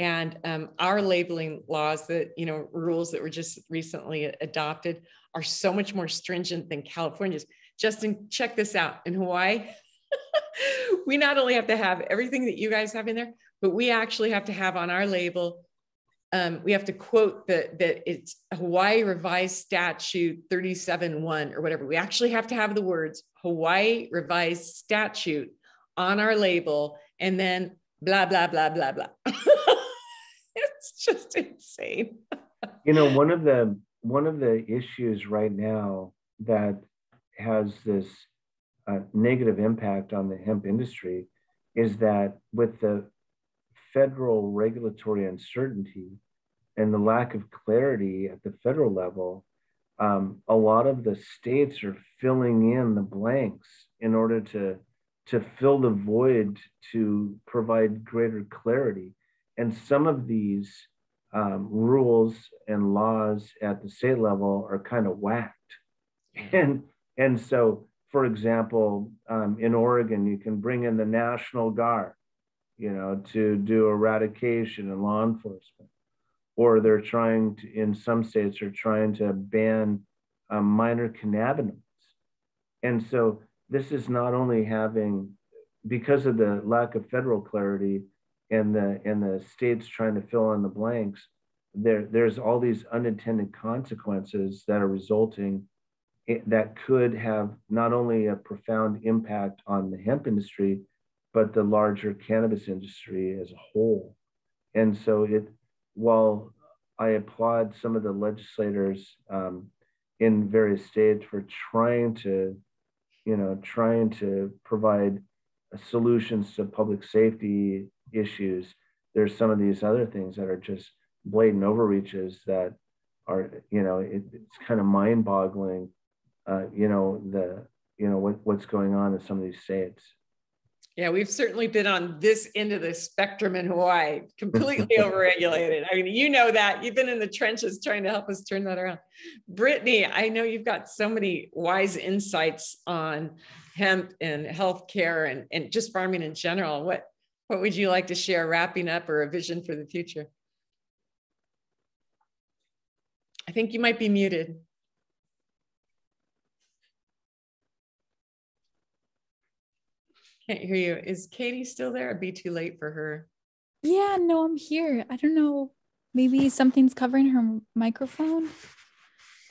and our labeling laws that, rules that were just recently adopted are so much more stringent than California's. Justin, check this out. In Hawaii, we not only have to have everything that you guys have in there, but we actually have to have on our label we have to quote that it's Hawaii Revised Statute 37.1 or whatever. We actually have to have the words Hawaii Revised Statute on our label, and then blah, blah, blah, blah, blah. It's just insane. You know, one of the issues right now that has this negative impact on the hemp industry is that with the federal regulatory uncertainty and the lack of clarity at the federal level, a lot of the states are filling in the blanks in order to fill the void to provide greater clarity. And some of these rules and laws at the state level are kind of whacked. And so, for example, in Oregon, you can bring in the National Guard, you know, to do eradication and law enforcement. Or they're trying to, in some states, are trying to ban minor cannabinoids. And so this is not only having, because of the lack of federal clarity and the states trying to fill in the blanks, there's all these unintended consequences that are resulting, that could have not only a profound impact on the hemp industry, but the larger cannabis industry as a whole. And so while I applaud some of the legislators in various states for trying to provide solutions to public safety issues, there's some of these other things that are just blatant overreaches that are, you know, it's kind of mind-boggling, what's going on in some of these states. Yeah, we've certainly been on this end of the spectrum in Hawaii, completely overregulated. I mean, you know that. You've been in the trenches trying to help us turn that around. Brittany, I know you've got so many wise insights on hemp and healthcare and just farming in general. What would you like to share wrapping up, or a vision for the future? I think you might be muted. Can't hear you. Is Katie still there? It'd be too late for her. Yeah, no, I'm here. I don't know. Maybe something's covering her microphone.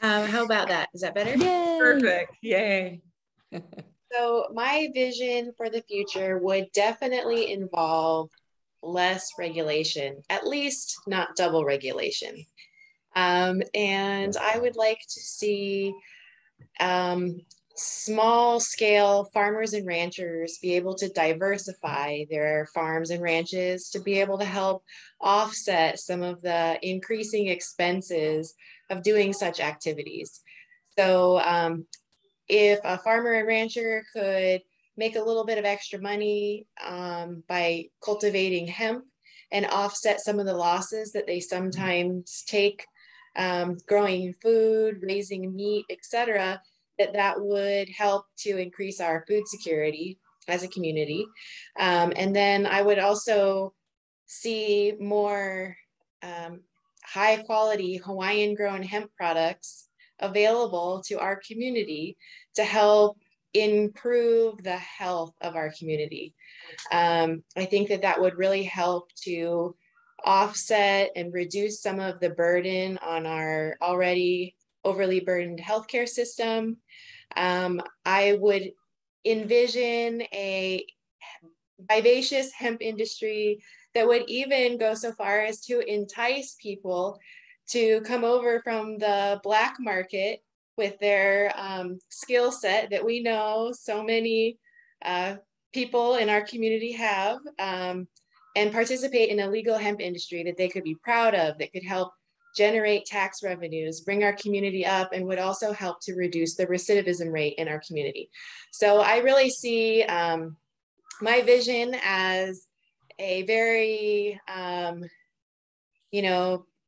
How about that? Is that better? Yay. Perfect. Yay. So my vision for the future would definitely involve less regulation, at least not double regulation. And I would like to see small scale farmers and ranchers be able to diversify their farms and ranches to be able to help offset some of the increasing expenses of doing such activities. So if a farmer and rancher could make a little bit of extra money by cultivating hemp and offset some of the losses that they sometimes take growing food, raising meat, etc., that would help to increase our food security as a community. And then I would also see more high quality Hawaiian grown hemp products available to our community to help improve the health of our community. I think that would really help to offset and reduce some of the burden on our already overly burdened healthcare system. I would envision a vivacious hemp industry that would even go so far as to entice people to come over from the black market with their skill set that we know so many people in our community have, and participate in a legal hemp industry that they could be proud of, that could help generate tax revenues, bring our community up, and would also help to reduce the recidivism rate in our community. So I really see my vision as a very,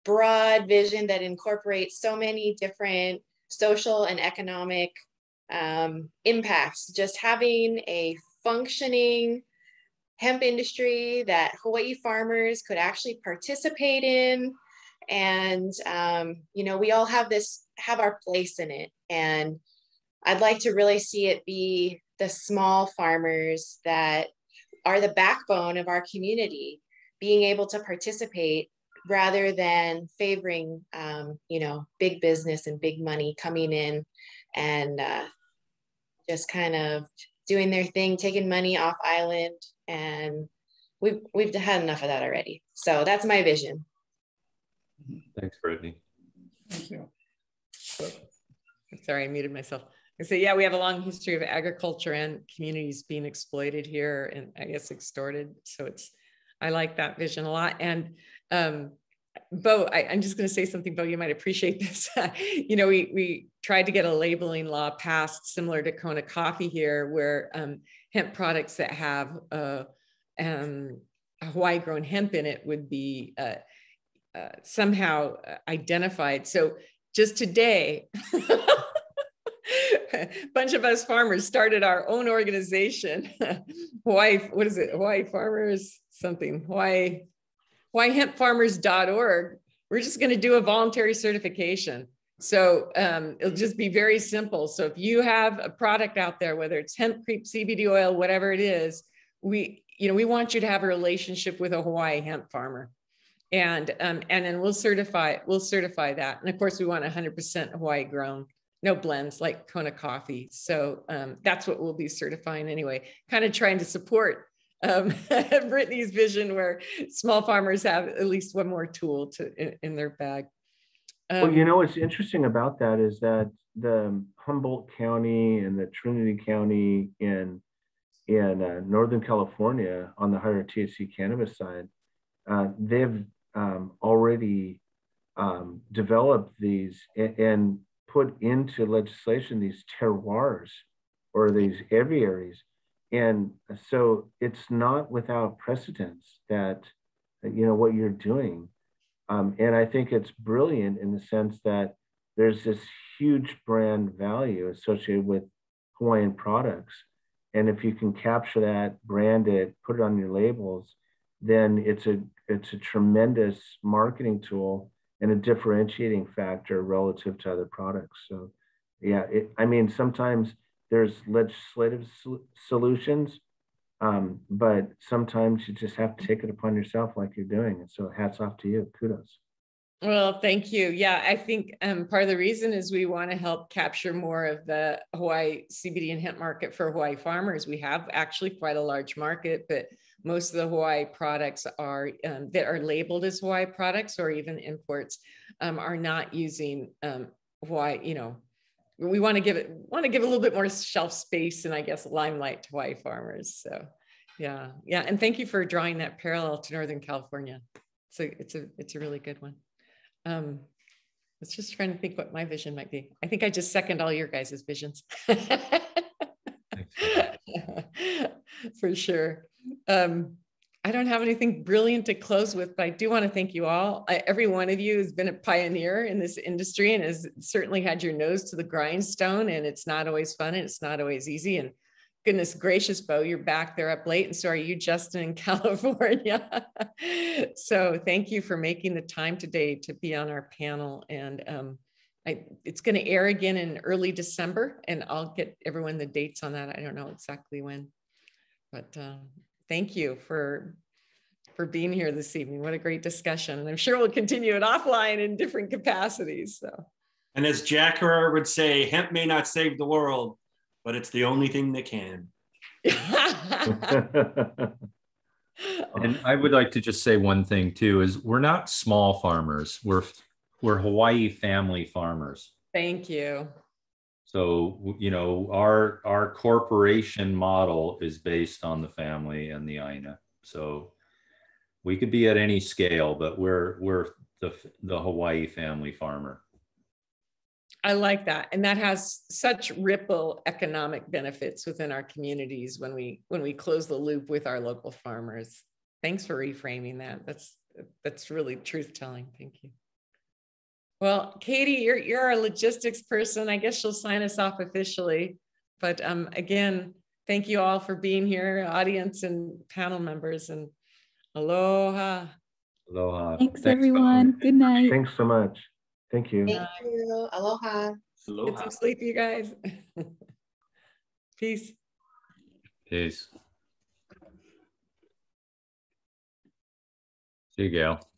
broad vision that incorporates so many different social and economic impacts. Just having a functioning hemp industry that Hawaii farmers could actually participate in. And, we all have our place in it. And I'd like to really see it be the small farmers that are the backbone of our community, being able to participate rather than favoring, big business and big money coming in and just kind of doing their thing, taking money off island. And we've had enough of that already. So that's my vision. Thanks, Brittany. Thank you. Sorry, I muted myself. I say, yeah, we have a long history of agriculture and communities being exploited here and I guess extorted. So I like that vision a lot. And Beau, I'm just going to say something, Beau, you might appreciate this. We tried to get a labeling law passed similar to Kona coffee here, where hemp products that have Hawaii grown hemp in it would be somehow identified. So just today, a bunch of us farmers started our own organization, Hawaii Farmers something, HawaiiHempFarmers.org. We're just going to do a voluntary certification. So it'll just be very simple. So if you have a product out there, whether it's hemp, creep, CBD oil, whatever it is, we want you to have a relationship with a Hawaii hemp farmer. And then we'll certify that. And of course we want 100% Hawaii grown, no blends like Kona coffee. So that's what we'll be certifying anyway, kind of trying to support Brittany's vision where small farmers have at least one more tool in their bag. Well, what's interesting about that is that the Humboldt County and the Trinity County in Northern California on the higher THC cannabis side, they've already developed these and put into legislation these terroirs or these aviaries. And so it's not without precedence that, what you're doing. And I think it's brilliant in the sense that there's this huge brand value associated with Hawaiian products. And if you can capture that, brand it, put it on your labels, then it's a tremendous marketing tool and a differentiating factor relative to other products. So yeah, sometimes there's legislative solutions, but sometimes you just have to take it upon yourself like you're doing. And so hats off to you, kudos. Well, thank you. Yeah, I think part of the reason is we want to help capture more of the Hawaii CBD and hemp market for Hawaii farmers. We have actually quite a large market, but most of the Hawaii products are that are labeled as Hawaii products or even imports are not using Hawaii. We want to give a little bit more shelf space and I guess limelight to Hawaii farmers. So, yeah, and thank you for drawing that parallel to Northern California. So it's a really good one. I was just trying to think what my vision might be. I think I just second all your guys' visions. For sure. I don't have anything brilliant to close with, but I do want to thank you all. Every one of you has been a pioneer in this industry and has certainly had your nose to the grindstone, and it's not always fun and it's not always easy. And goodness gracious, Beau, you're back there up late, and so are you, Justin, in California. So thank you for making the time today to be on our panel. And it's going to air again in early December, and I'll get everyone the dates on that. I don't know exactly when, but thank you for being here this evening. What a great discussion. And I'm sure we'll continue it offline in different capacities. So. And as Jack Herrera would say, hemp may not save the world, but it's the only thing that can. And I would like to just say one thing too, is we're not small farmers. We're Hawaii family farmers. Thank you. So, our corporation model is based on the family and the INA. So we could be at any scale, but we're the Hawaii family farmer. I like that. And that has such ripple economic benefits within our communities when we close the loop with our local farmers. Thanks for reframing that. That's really truth telling. Thank you. Well, Katie, you're our logistics person. I guess she'll sign us off officially. But again, thank you all for being here, audience and panel members, and aloha. Aloha. Thanks everyone. Good night. Thanks so much. Thank you. Thank you. Aloha. Aloha. Get some sleep, you guys. Peace. Peace. See you, Gail.